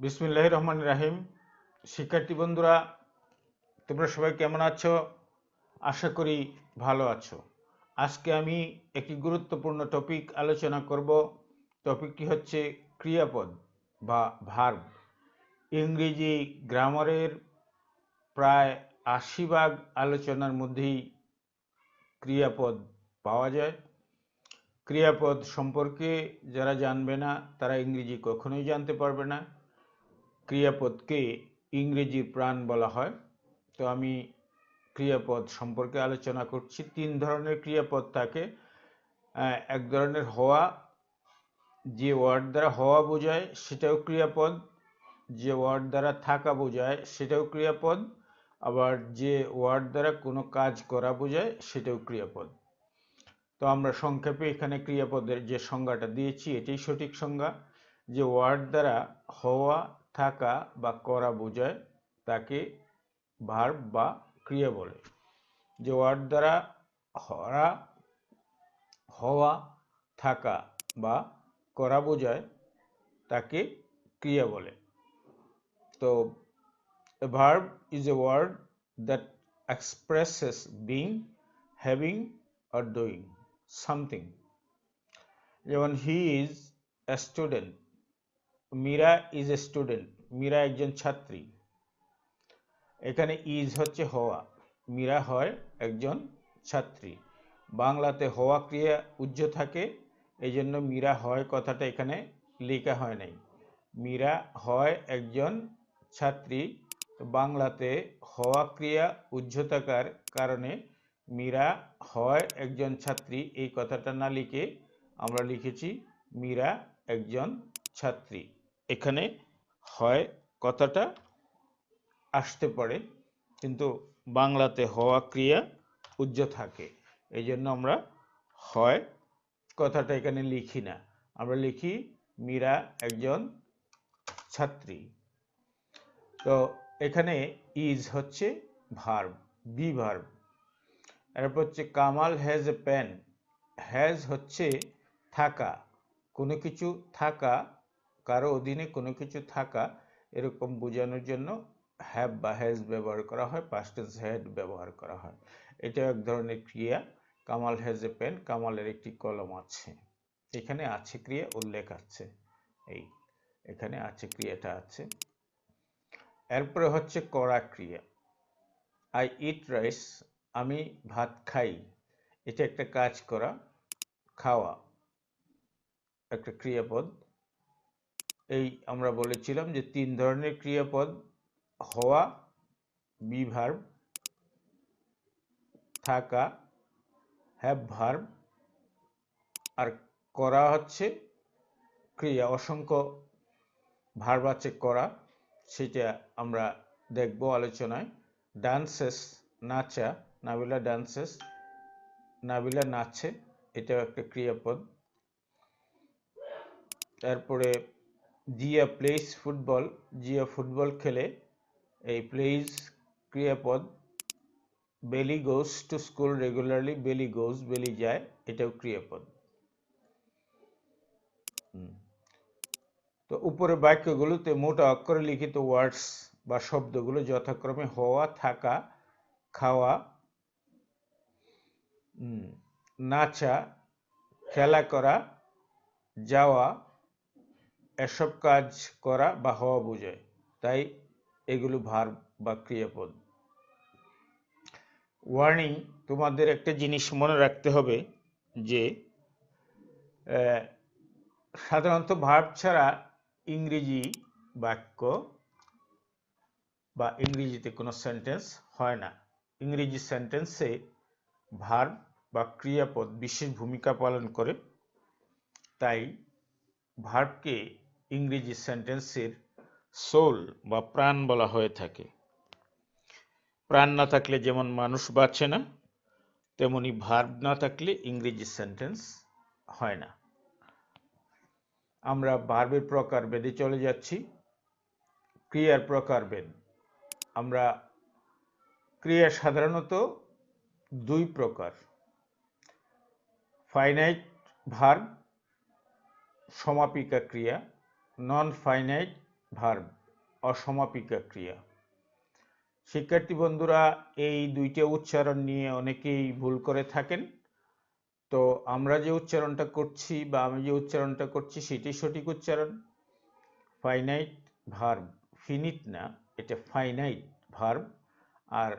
বিসমিল্লাহির রহমানির রহিম। শিক্ষার্থী বন্ধুরা, তোমরা সবাই কেমন আছো? আশা করি ভালো আছো। আজকে আমি একটি গুরুত্বপূর্ণ টপিক আলোচনা করব। টপিকটি হচ্ছে ক্রিয়াপদ বা ভার্ব। ইংরেজি গ্রামারের প্রায় ৮০ ভাগ আলোচনার মধ্যেই ক্রিয়াপদ পাওয়া যায়। ক্রিয়াপদ সম্পর্কে যারা জানবে না তারা ইংরেজি কখনোই জানতে পারবে না। ক্রিয়াপদকে ইংরেজির প্রাণ বলা হয়। তো আমি ক্রিয়াপদ সম্পর্কে আলোচনা করছি। ৩ ধরনের ক্রিয়াপদ থাকে। এক ধরনের হওয়া, যে ওয়ার্ড দ্বারা হওয়া বোঝায় সেটাও ক্রিয়াপদ। যে ওয়ার্ড দ্বারা থাকা বোঝায় সেটাও ক্রিয়াপদ। আবার যে ওয়ার্ড দ্বারা কোনো কাজ করা বোঝায় সেটাও ক্রিয়াপদ। তো আমরা সংক্ষেপে এখানে ক্রিয়াপদের যে সংজ্ঞাটা দিয়েছি এটাই সঠিক সংজ্ঞা। যে ওয়ার্ড দ্বারা হওয়া, থাকা বা করা বোঝায় তাকে ভার্ব বা ক্রিয়া বলে। যে ওয়ার্ড দ্বারা হওয়া, থাকা বা করা বোঝায় তাকে ক্রিয়া বলে। তো a verb is a word that expresses being, having or doing something. যেমন he is a student, Meera is a student, Meera একজন ছাত্রী। এখানে ইজ হচ্ছে হওয়া, মীরা হয় একজন ছাত্রী। বাংলাতে হওয়া ক্রিয়া উজ্জ থাকে, এই জন্য মীরা হয় কথাটা এখানে লেখা হয় নাই। মীরা হয় একজন ছাত্রী। বাংলাতে হওয়া ক্রিয়া উজ্জ থাকার কারণে মীরা হয় একজন ছাত্রী এই কথাটা না লিখে আমরা লিখেছি মীরা একজন ছাত্রী। এখানে হয় কথাটা আসতে পারে, কিন্তু বাংলাতে হওয়া ক্রিয়া উজ্জ থাকে, এই জন্য আমরা হয় কথাটা এখানে লিখি না, আমরা লিখি মীরা একজন ছাত্রী। তো এখানে ইজ হচ্ছে ভার্ব, বি ভার্ব। এরপর হচ্ছে Kamal has a pen. Has হচ্ছে থাকা, কোনো কিছু থাকা, কারো অধীনে কোনো কিছু থাকা, এরকম বোঝানোর জন্য হ্যাভ বা হ্যাজ ব্যবহার করা হয়, পাস্ট টেন্স হ্যাড ব্যবহার করা হয়। এটা এক ধরনের ক্রিয়া। কামাল হ্যাজ এ পেন, কামালের একটি কলম আছে। এখানে আছে ক্রিয়া উল্লেখ আছে, এই এখানে আছে ক্রিয়াটা আছে। এরপরে হচ্ছে করা ক্রিয়া। আই ইট রাইস, আমি ভাত খাই। এটা একটা কাজ করা, খাওয়া একটা ক্রিয়াপদ। এই আমরা বলেছিলাম যে ৩ ধরনের ক্রিয়াপদ: হওয়া, বি ভার্ব, থাকা, হ্যাভ ভার্ব, আর করা হচ্ছে ক্রিয়া। অসংখ্য ভার্ব আছে করা, সেটা আমরা দেখব আলোচনায়। ডান্সেস, নাচা, নাবিলা ডান্সেস, নাবিলা নাচে, এটাও একটা ক্রিয়াপদ। তারপরে Zia plays football, Zia football খেলে, এই প্লেস ক্রিয়াপদ। বেলি গোজ টু স্কুল রেগুলারলি, বেলি গোজ বেলি যায়, এটাও ক্রিয়াপদ। তো উপরে বাক্যগুলোতে মোটা অক্ষরে লিখিত ওয়ার্ডস বা শব্দগুলো যথাক্রমে হওয়া, থাকা, খাওয়া, নাচা, খেলা করা, যাওয়া, এসব কাজ করা বা হওয়া বোঝায়, তাই এগুলো ভার্ব বা ক্রিয়াপদ। ওয়ার্নিং, তোমাদের একটা জিনিস মনে রাখতে হবে যে সাধারণত ভার্ব ছাড়া ইংরেজি বাক্য বা ইংরেজিতে কোনো সেন্টেন্স হয় না। ইংরেজি সেন্টেন্সে ভার্ব বা ক্রিয়াপদ বিশেষ ভূমিকা পালন করে, তাই ভার্বকে ইংরেজি সেন্টেন্সের সোল বা প্রাণ বলা হয়ে থাকে। প্রাণ না থাকলে যেমন মানুষ বাঁচে না, তেমনি ভার্ব না থাকলে ইংরেজি সেন্টেন্স হয় না। আমরা ভার্বের প্রকারভেদে চলে যাচ্ছি। ক্রিয়ার প্রকারভেদ। আমরা ক্রিয়া সাধারণত 2 প্রকার: ফাইনাইট ভার্ব, সমাপিকা ক্রিয়া, নন ফাইনাইট ভার্ব, অসমাপিকা ক্রিয়া। শিক্ষার্থী বন্ধুরা, এই দুইটা উচ্চারণ নিয়ে অনেকেই ভুল করে থাকেন। তো আমরা যে উচ্চারণটা করছি বা আমি যে উচ্চারণটা করছি সেটাই সঠিক উচ্চারণ। ফাইনাইট ভার্ব, ফিনিট না, এটা ফাইনাইট ভার্ব। আর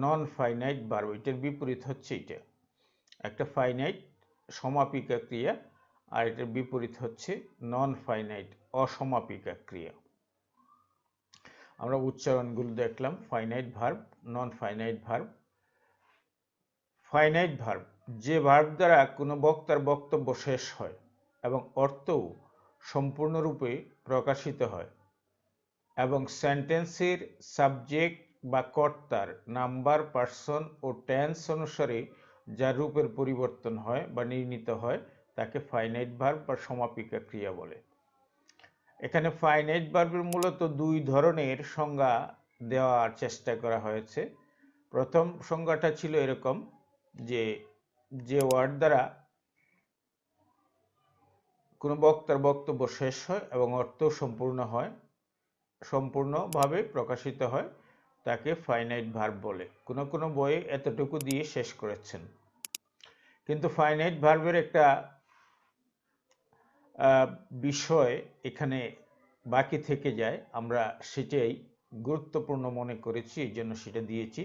নন ফাইনাইট ভার্ব, এটার বিপরীত হচ্ছে এটা। একটা ফাইনাইট সমাপিকা ক্রিয়া, আর এটার বিপরীত হচ্ছে নন ফাইনাইট অসমাপিকা ক্রিয়া। আমরা উচ্চারণগুলো দেখলাম, finite verb, non finite verb. Finite verb, যে ভার্ব দ্বারা কোনো বক্তার বক্তব্য শেষ হয় এবং অর্থও সম্পূর্ণরূপে প্রকাশিত হয় এবং সেন্টেন্সের সাবজেক্ট বা কর্তার নাম্বার, পার্সন ও টেন্স অনুসারে যা রূপের পরিবর্তন হয় বা নির্ণীত হয় তাকে ফাইনাইট ভার্ব বা সমাপিকা ক্রিয়া বলে। এখানে ফাইনাইট ভার্বের মূলত দুই ধরনের সংজ্ঞা দেওয়ার চেষ্টা করা হয়েছে। প্রথম সংজ্ঞাটা ছিল এরকম যে ওয়ার্ড দ্বারা কোনো বক্তার বক্তব্য শেষ হয় এবং অর্থ সম্পূর্ণভাবে প্রকাশিত হয় তাকে ফাইনাইট ভার্ব বলে। কোনো বইয়ে এতটুকু দিয়ে শেষ করেছেন। কিন্তু ফাইনাইট ভার্বের একটা বিষয় এখানে বাকি থেকে যায়, আমরা সেটাই গুরুত্বপূর্ণ মনে করেছি, এই জন্য সেটা দিয়েছি।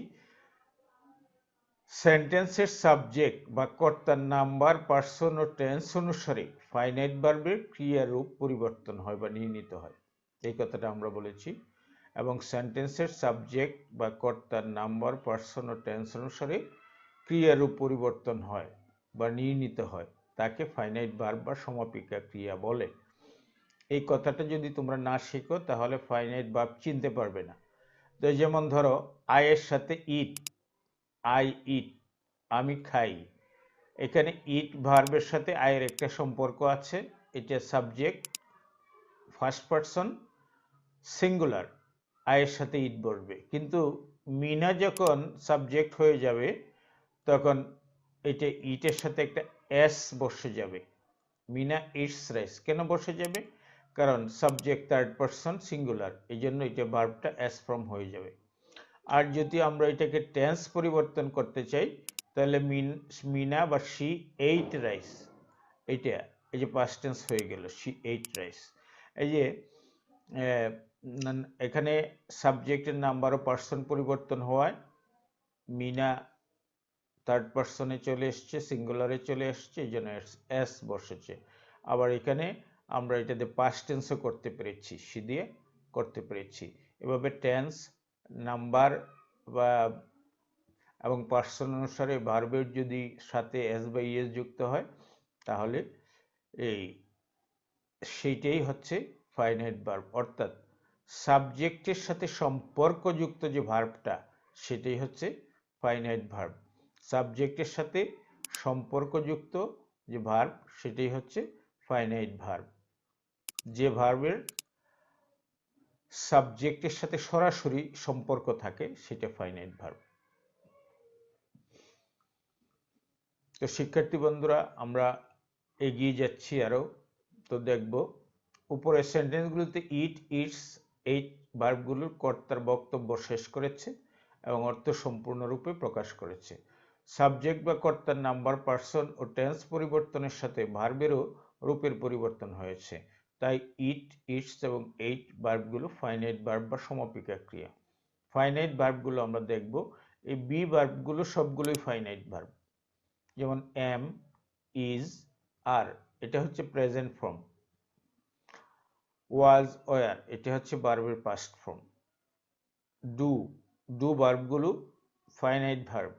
সেন্টেন্সের সাবজেক্ট বা কর্তার নাম্বার, পার্সন ও টেন্স অনুসারে ফাইনাইট ভার্বের ক্রিয়ারূপ পরিবর্তন হয় বা নির্ণীত হয়, এই কথাটা আমরা বলেছি। এবং সেন্টেন্সের সাবজেক্ট বা কর্তার নাম্বার, পার্সন ও টেন্স অনুসারে ক্রিয়ারূপ পরিবর্তন হয় বা নির্ণীত হয় তাকে ফাইনাইট ভার্ব বা সমাপিকা ক্রিয়া বলে। এই কথাটা যদি তোমরা না শেখো তাহলে ফাইনাইট ভার্ব চিনতে পারবে না। তো যেমন ধরো, আয়ের সাথে ইট, আই ইট, আমি খাই। এখানে ইট ভার্বের সাথে আয়ের একটা সম্পর্ক আছে, এটা সাবজেক্ট, ফার্স্ট পারসন, সিঙ্গুলার, আয়ের সাথে ইট বসবে। কিন্তু মিনা যখন সাবজেক্ট হয়ে যাবে তখন এটা ইটের সাথে একটা এস বসে যাবে। মিনা ইটস রাইস কেন বসে যাবে? কারণ সাবজেক্ট থার্ড পারসন সিঙ্গুলার, এই জন্য এটা ভার্বটা এস ফর্ম হয়ে যাবে। আর যদি আমরা এটাকে টেন্স পরিবর্তন করতে চাই তাহলে মিনা বা শি এইট রাইস, এইটা এই যে পাস্ট টেন্স হয়ে গেল, শি এইট রাইস। এই যে এখানে সাবজেক্টের নাম্বার ও পার্সন পরিবর্তন হওয়ায় মিনা থার্ড পার্সনে চলে এসছে, সিঙ্গুলারে চলে এসছে, এই জন্য এস বসেছে। আবার এখানে আমরা এটাতে পাস্ট টেন্সও করতে পেরেছি, সি দিয়ে করতে পেরেছি। এভাবে টেন্স, নাম্বার বা এবং পার্সন অনুসারে ভার্বের যদি সাথে এস বা ইএস যুক্ত হয় তাহলে সেইটাই হচ্ছে ফাইনাইট ভার্ব। অর্থাৎ সাবজেক্টের সাথে সম্পর্কযুক্ত যে ভার্বটা সেটাই হচ্ছে ফাইনাইট ভার্ব। সাবজেক্টের সাথে সম্পর্কযুক্ত যে ভার্ব সেটাই হচ্ছে ফাইনাইট ভার্ব। যে ভার্বের সাবজেক্টের সাথে সরাসরি সম্পর্ক থাকে সেটা ফাইনাইট ভার্ব। তো শিক্ষার্থী বন্ধুরা, আমরা এগিয়ে যাচ্ছি আরো। তো দেখব উপরের সেন্টেন্সগুলোতে ইট, ইটস, এই ভার্বগুলোর কর্তার বক্তব্য শেষ করেছে এবং অর্থ সম্পূর্ণরূপে প্রকাশ করেছে। সাবজেক্ট বা কর্তার নাম্বার, পার্সন ও টেন্স পরিবর্তনের সাথে ভার্বেরও রূপের পরিবর্তন হয়েছে। তাই ইট, ইটস এবং এইট ভার্বগুলো ফাইনাইট ভার্ব বা সমাপিকা ক্রিয়া। ফাইনাইট ভার্বগুলো আমরা দেখব। এই বি ভার্বগুলো সবগুলোই ফাইনাইট ভার্ব। যেমন এম, ইজ, আর, এটা হচ্ছে প্রেজেন্ট ফর্ম। ওয়াজ, ওয়ার, এটা হচ্ছে ভার্বের পাস্ট ফর্ম। ডু ভার্বগুলো ফাইনাইট ভার্ব।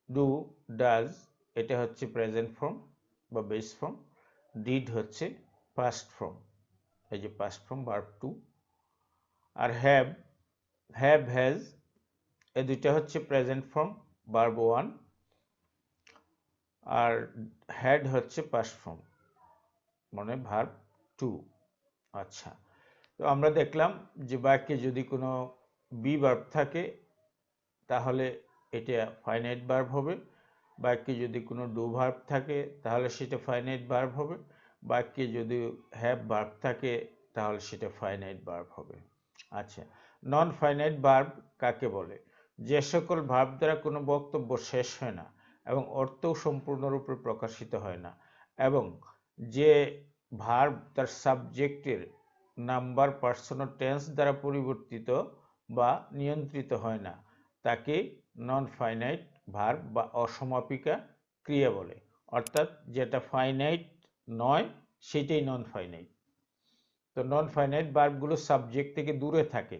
ডু, ডাজ, এটা হচ্ছে প্রেজেন্ট ফর্ম বা বেস ফর্ম। ডিড হচ্ছে পাস্ট ফর্ম, এই যে পাস্ট ফর্ম ভার্ব টু। আর হ্যাভ, হ্যাজ, এই দুইটা হচ্ছে প্রেজেন্ট ফর্ম ভার্ব ওয়ান। আর হ্যাড হচ্ছে পাস্ট ফর্ম মানে ভার্ব টু। আচ্ছা, তো আমরা দেখলাম যে বাক্যে যদি কোনো বি ভার্ব থাকে তাহলে এটা ফাইনাইট ভার্ব হবে। বাক্যে যদি কোনো ডু ভার্ব থাকে তাহলে সেটা ফাইনাইট ভার্ব হবে। বাক্যে যদি হ্যাভ ভার্ব থাকে তাহলে সেটা ফাইনাইট ভার্ব হবে। আচ্ছা, নন ফাইনাইট ভার্ব কাকে বলে? যে সকল ভার্ব দ্বারা কোনো বক্তব্য শেষ হয় না এবং অর্থও সম্পূর্ণরূপে প্রকাশিত হয় না, এবং যে ভার্ব তার সাবজেক্টের নাম্বার, পার্সন ও টেন্স দ্বারা পরিবর্তিত বা নিয়ন্ত্রিত হয় না, তাকে নন ফাইনাইট ভার্ব বা অসমাপিকা ক্রিয়া বলে। অর্থাৎ যেটা ফাইনাইট নয় সেটাই নন ফাইনাইট। তো নন ফাইনাইট ভার্বগুলো সাবজেক্ট থেকে দূরে থাকে।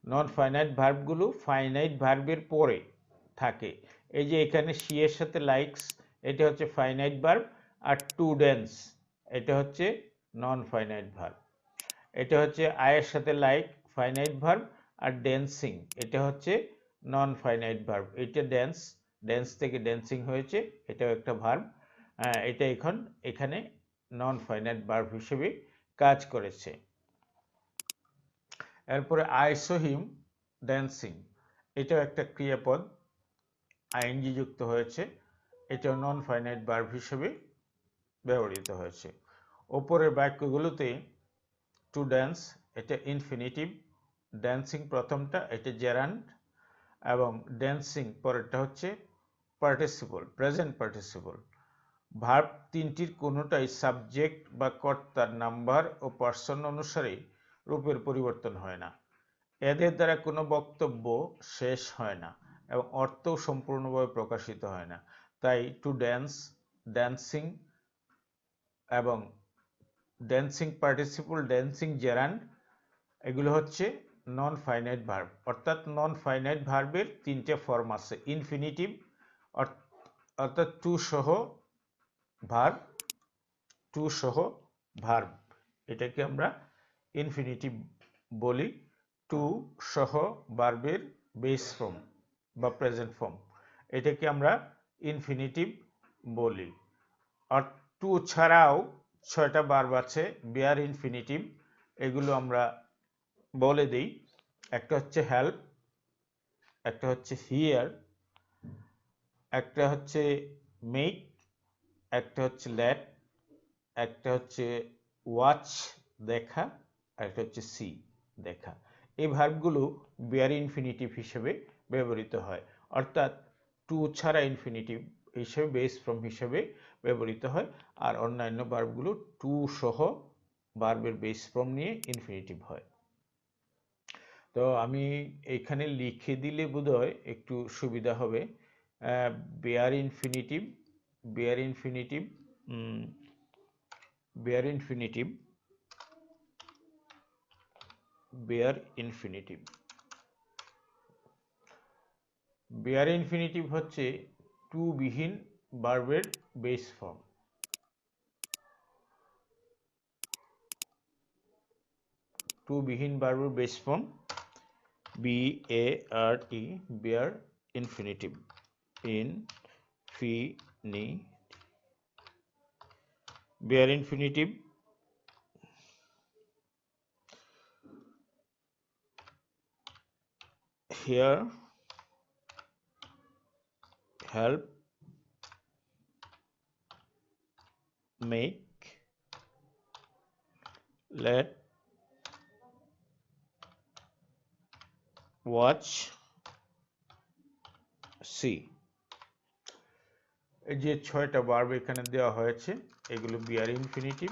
নন ফাইনাইট ভার্বগুলো ফাইনাইট ভার্বের পরে থাকে। এই যে এখানে সি এর সাথে লাইকস, এটা হচ্ছে ফাইনাইট ভার্ব, আর টু ড্যান্স এটা হচ্ছে নন ফাইনাইট ভার্ব। এটা হচ্ছে আয়ের সাথে লাইক ফাইনাইট ভার্ব, আর ড্যান্সিং এটা হচ্ছে নন ফাইনাইট ভার্ব। এটা ড্যান্স, ড্যান্স থেকে ড্যান্সিং হয়েছে, এটাও একটা ভার্ব। এটা এখানে নন ফাইনাইট ভার্ব হিসেবে কাজ করেছে। এরপরে আই সো হিম ড্যান্সিং, এটাও একটা ক্রিয়াপদ, আইএনজি যুক্ত হয়েছে, এটাও নন ফাইনাইট ভার্ব হিসেবে ব্যবহৃত হয়েছে। ওপরের বাক্যগুলোতে টু ড্যান্স এটা ইনফিনিটিভ, ড্যান্সিং প্রথমটা এটা জেরান্ড, এবং ড্যান্সিং পরেরটা হচ্ছে পার্টিসিপল, প্রেজেন্ট পার্টিসিপল। ভার্ব তিনটির কোনোটাই সাবজেক্ট বা কর্তার নাম্বার ও পার্সন অনুসারে রূপের পরিবর্তন হয় না। এদের দ্বারা কোনো বক্তব্য শেষ হয় না এবং অর্থও সম্পূর্ণভাবে প্রকাশিত হয় না। তাই টু ড্যান্স, ড্যান্সিং এবং ড্যান্সিং পার্টিসিপল, ড্যান্সিং জেরান্ড এগুলো হচ্ছে নন ফাইনাইট ভার্ব। অর্থাৎ নন ফাইনাইট ভার্বের তিনটে ফর্ম আছে। ইনফিনিটিভ অর্থাৎ টু সহ ভার্ব, টু সহ ভার্ব, এটাকে আমরা ইনফিনিটিভ বলি। টু সহ ভার্বের বেস ফর্ম বা প্রেজেন্ট ফর্ম, এটাকে আমরা ইনফিনিটিভ বলি। আর টু ছাড়াও 6টা ভার্ব আছে বেয়ার ইনফিনিটিভ, এগুলো আমরা বলে দিই। একটা হচ্ছে হেল্প, একটা হচ্ছে হিয়ার, একটা হচ্ছে মেক, একটা হচ্ছে লেট, একটা হচ্ছে ওয়াচ দেখা, আর একটা হচ্ছে সি দেখা। এই ভার্বগুলো বেয়ার ইনফিনিটিভ হিসেবে ব্যবহৃত হয়। অর্থাৎ টু ছাড়া ইনফিনিটিভ হিসেবে বেস ফর্ম হিসেবে ব্যবহৃত হয়, আর অন্যান্য ভার্বগুলো টু সহ ভার্বের বেস ফর্ম নিয়ে ইনফিনিটিভ হয়। তো আমি এখানে লিখে দিলে বোধহয় একটু সুবিধা হবে। Bare infinitive, bare infinitive, bare infinitive, bare infinitive. Bare infinitive হচ্ছে টু বিহীন ভার্বের বেস ফর্ম। টু বিহীন ভার্বের base form BART, bare infinitive, bare infinitive here, help, make, let, watch, see। এই যে 6টা ভার্ব এখানে দেওয়া হয়েছে এগুলো বিয়ার ইনফিনিটিভ,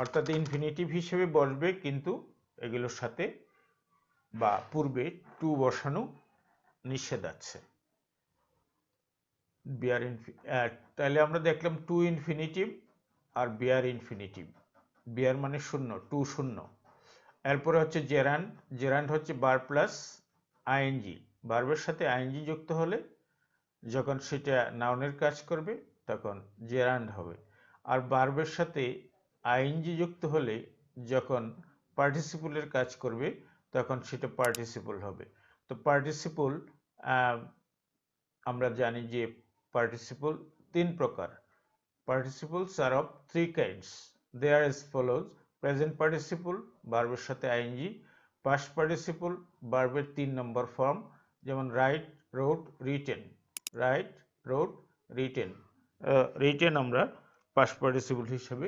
অর্থাৎ ইনফিনিটিভ হিসেবে বসবে, কিন্তু এগুলোর সাথে বা পূর্বে টু বসানো নিষেধ আছে। বিয়ার তাহলে আমরা দেখলাম টু ইনফিনিটিভ আর বিয়ার ইনফিনিটিভ। বিয়ার মানে শূন্য, টু শূন্য। এরপরে হচ্ছে জেরান্ড, জেরান্ড হচ্ছে ভার্ব প্লাস আইএনজি। ভার্বের সাথে আইএনজি যুক্ত হলে যখন সেটা নাউনের কাজ করবে তখন জেরান্ড হবে, আর ভার্বের সাথে আইএনজি যুক্ত হলে যখন পার্টিসিপলের কাজ করবে তখন সেটা পার্টিসিপল হবে। তো পার্টিসিপল আমরা জানি যে পার্টিসিপল 3 প্রকার। Participles are of 3 kinds. They are as follows: present participle ভার্বের সাথে ing, past participle ভার্বের 3 নম্বর ফর্ম, যেমন write, wrote, written, write, wrote, written। written আমরা past participle হিসেবে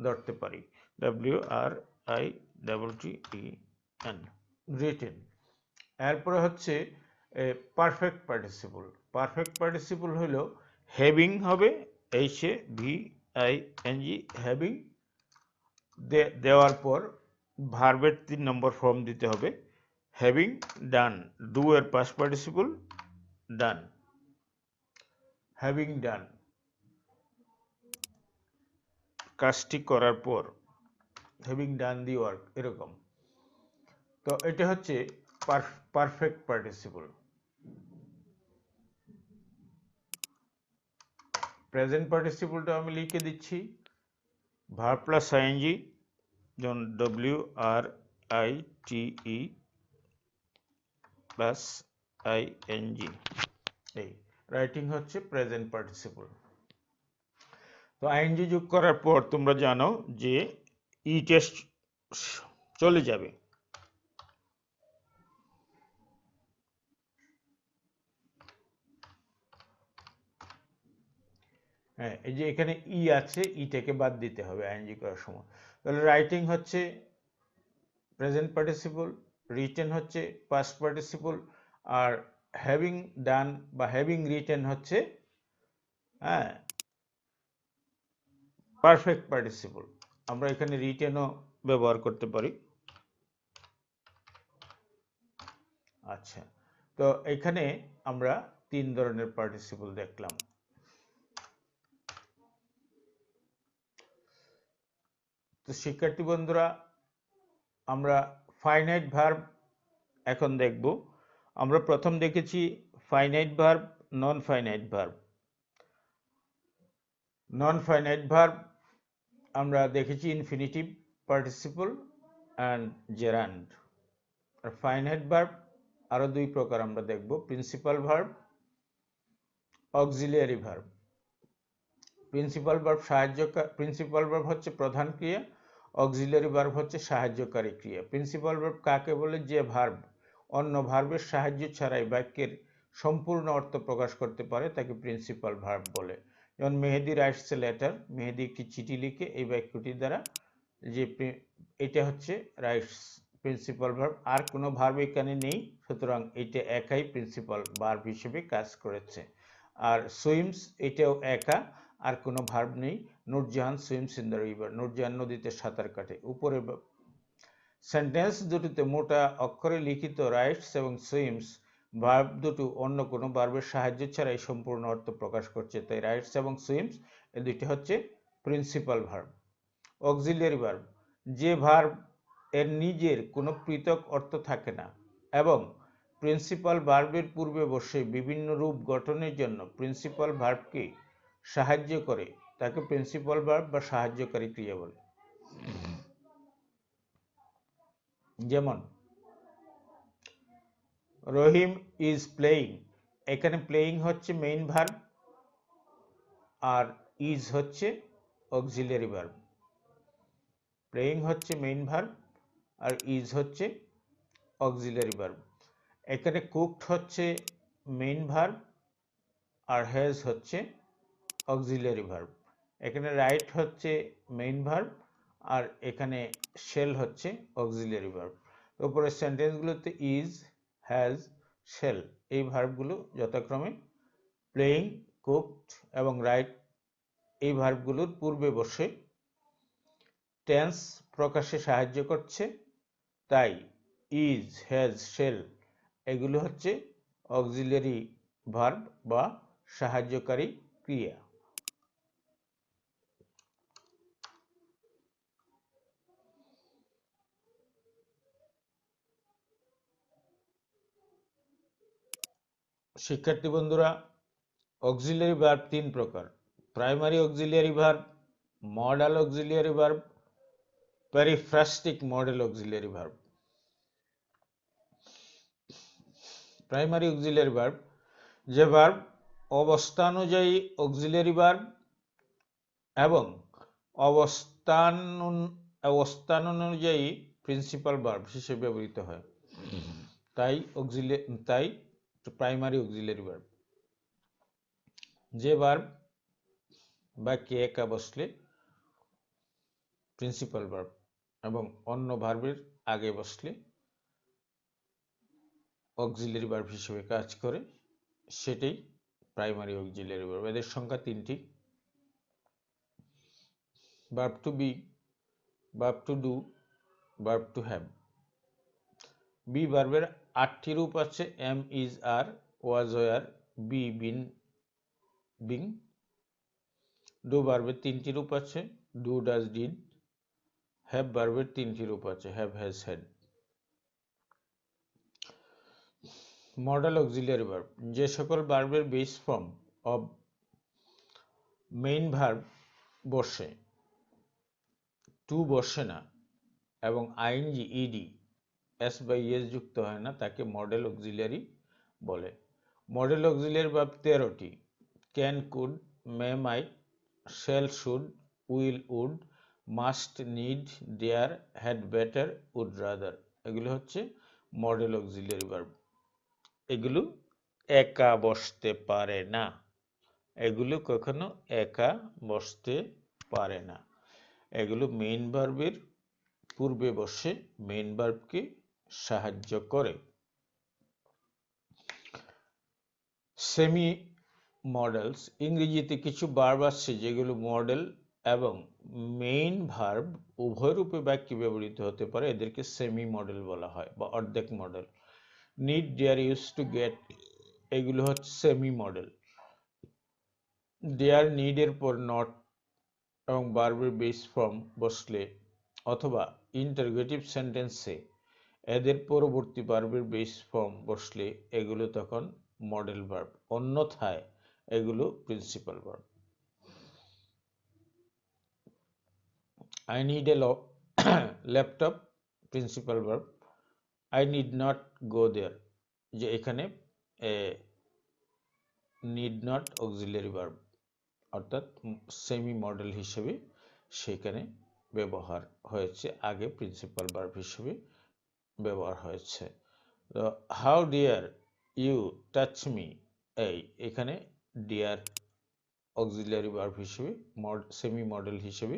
ধরতে পারি, WRITTEN। written, written। এরপরে হচ্ছে পারফেক্ট পার্টিসিপল। পারফেক্ট পার্টিসিপল হলো হ্যাভিং হবে, HAVING, হ্যাভিং দেওয়ার পর ভার্বের 3 নম্বর ফর্ম দিতে হবে, হ্যাভিং ডান, ডু এর পাস্ট পার্টিসিপল ডান, হ্যাভিং ডান, কাজটি করার পর, হ্যাভিং ডান দি ওয়ার্ক, এরকম। তো এটা হচ্ছে পারফেক্ট পার্টিসিপল। প্রেজেন্ট পার্টিসিপলটা আমি লিখে দিচ্ছি, ভার্ব প্লাস আইএনজি, যেমন WRITE প্লাস ING, এই রাইটিং হচ্ছে প্রেজেন্ট পার্টিসিপল। তো আইএনজি যোগ করার পর তোমরা জানো যে ই টেস্ট চলে যাবে। হ্যাঁ, এই যে এখানে ই আছে, ইটাকে বাদ দিতে হবে আইএনজি করার সময়। তাহলে রাইটিং হচ্ছে প্রেজেন্ট পার্টিসিপল, রিটেন হচ্ছে পাস্ট পার্টিসিপল, আর হ্যাভিং ডান বা হ্যাভিং রিটেন হচ্ছে হ্যাঁ পারফেক্ট পার্টিসিপল। আমরা এখানে রিটেনও ব্যবহার করতে পারি। আচ্ছা, তো এখানে আমরা 3 ধরনের পার্টিসিপল দেখলাম। তো শিক্ষার্থী বন্ধুরা, আমরা ফাইনাইট ভার্ব এখন দেখব। আমরা প্রথম দেখেছি finite verb, non finite verb. Non finite verb আমরা দেখেছি ইনফিনিটিভ পার্টিসিপল অ্যান্ড জেরান্ড। আর ফাইনাইট ভার্ব আরো 2 প্রকার আমরা দেখব, principal verb, auxiliary verb. Principal verb হচ্ছে প্রধান ক্রিয়া, অক্সিলিয়ারি ভার্ব হচ্ছে সাহায্যকারী ক্রিয়া। প্রিন্সিপাল ভার্ব কাকে বলে? যে ভার্ব অন্য ভার্বের সাহায্য ছাড়াই বাক্যের সম্পূর্ণ অর্থ প্রকাশ করতে পারে তাকে প্রিন্সিপাল ভার্ব বলে। যেমন মেহেদি রাইটস এ লেটার, মেহেদি একটি চিঠি লিখে, এই বাক্যটির দ্বারা যে এটা হচ্ছে রাইটস প্রিন্সিপাল ভার্ব। আর কোনো ভার্ব এখানে নেই, সুতরাং এটা একাই প্রিন্সিপাল ভার্ব হিসেবে কাজ করেছে। আর সুইমস, এটাও একা, আর কোনো ভার্ব নেই। Nurjahan swims in the river, Nurjahan নদীতে সাঁতার কাটে। উপরে সেন্টেন্স দুটিতে মোটা অক্ষরে লিখিত রাইটস এবং সুইমস ভার্ব দুটো অন্য কোনো ভার্বের সাহায্য ছাড়াই সম্পূর্ণ অর্থ প্রকাশ করছে, তাই রাইটস এবং সুইমস এই দুটি হচ্ছে প্রিন্সিপাল ভার্ব। অক্সিলিয়ারি ভার্ব, যে ভার্ব এর নিজের কোনো পৃথক অর্থ থাকে না এবং প্রিন্সিপাল ভার্বের পূর্বে বসে বিভিন্ন রূপ গঠনের জন্য প্রিন্সিপাল ভার্বকে সাহায্য করে তাকে প্রিন্সিপাল ভার্ব বা সাহায্যকারী ক্রিয়া বলে। যেমন রহিম ইজ প্লেয়িং, এখানে প্লেয়িং হচ্ছে মেইন ভার্ব আর ইজ হচ্ছে অক্সিলিয়ারি ভার্ব। প্লেয়িং হচ্ছে মেইন ভার্ব আর ইজ হচ্ছে অক্সিলিয়ারি ভার্ব। এখানে কুকড হচ্ছে মেইন ভার্ব আর হ্যাজ হচ্ছে অক্সিলিয়ারি ভার্ব। এখানে রাইট হচ্ছে মেইন ভার্ব আর এখানে শেল হচ্ছে অক্সিলিয়ারি ভার্ব। উপরের সেন্টেন্সগুলোতে ইজ, হ্যাজ, শেল এই ভার্বগুলো যথাক্রমে প্লেয়িং, কুকড এবং রাইট এই ভার্বগুলোর পূর্বে বসে টেন্স প্রকাশে সাহায্য করছে, তাই ইজ, হ্যাজ, শেল এগুলো হচ্ছে অক্সিলিয়ারি ভার্ব বা সাহায্যকারী ক্রিয়া। শিক্ষার্থী বন্ধুরা, অক্সিলিয়ারি ভার্ব 3 প্রকার, primary auxiliary verb, modal auxiliary verb, periphrastic modal auxiliary verb. Primary auxiliary verb, যে ভার্ব অবস্থানুযায়ী অক্সিলিয়ারি ভার্ব এবং অবস্থান অনুযায়ী প্রিন্সিপাল ভার্ব হিসেবে ব্যবহৃত হয়, তাই প্রাইমারি অক্সিলিয়ারি ভার্ব। যে ভার্ব বাক্যে একা বসলে প্রিন্সিপাল ভার্ব, এবং অন্য ভার্বের আগে বসলে অক্সিলারি ভার্ব হিসেবে কাজ করে, সেটাই প্রাইমারি অক্সিলারি ভার্ব। এদের সংখ্যা তিনটি: verb to be, verb to do, verb to have. Be ভার্বের 8টি রূপ আছে: am, is, are, was, were, be, been, being. Do ভার্বের 3টি রূপ আছে: ডু, ডাজ, ডিড। হ্যাভ ভার্বের 3টি রূপ আছে: have, has, had. Modal auxiliary verb: যে সকল ভার্বের base form of main verb বসে, টু বসে না এবং আইএনজি, ইডি, এস বা ইএস যুক্ত হয় না, তাকে মডেল অক্সিলারি বলে। মডেল অক্সিলারি ভার্ব 13টি: can, could, may, might, shall, should, will, would, must, need, dare, had better, would rather. এগুলো হচ্ছে মডেল অক্সিলারি ভার্ব। এগুলো একা বসতে পারে না, এগুলো কখনো একা বসতে পারে না। এগুলো মেইন ভার্বের পূর্বে বসে মেইন ভার্বকে সাহায্য করে। সেমি মডেলস: ইংরেজিতে কিছু ভার্ব আছে যেগুলো মডেল এবং মেইন ভার্ব উভয় রূপে বাক্যে ব্যবহৃত হতে পারে, এদেরকে সেমি মডেল বলা হয় বা অর্ধেক modal. Need, dare, use to, get, এগুলো হচ্ছে সেমি মডেল। ডেয়ার, নিড এর পর নট এবং ভার্বের বেস ফর্ম বসলে অথবা ইন্টারোগেটিভ সেন্টেন্সে এদের পরবর্তী ভার্বের বেস ফর্ম বসলে এগুলো তখন মডেল ভার্ব, অন্যথায় এগুলো principal verb. I need a laptop, principal verb. I need not go there, যে এখানে নিড নট অক্সিলারি ভার্ব, অর্থাৎ সেমি মডেল হিসেবে সেখানে ব্যবহার হয়েছে, আগে প্রিন্সিপাল ভার্ব হিসেবে ব্যবহার হয়েছে। তো how dare you touch me, এখানে ডিয়ার অক্সিলারি ভার্ব হিসেবে সেমি মডেল হিসেবে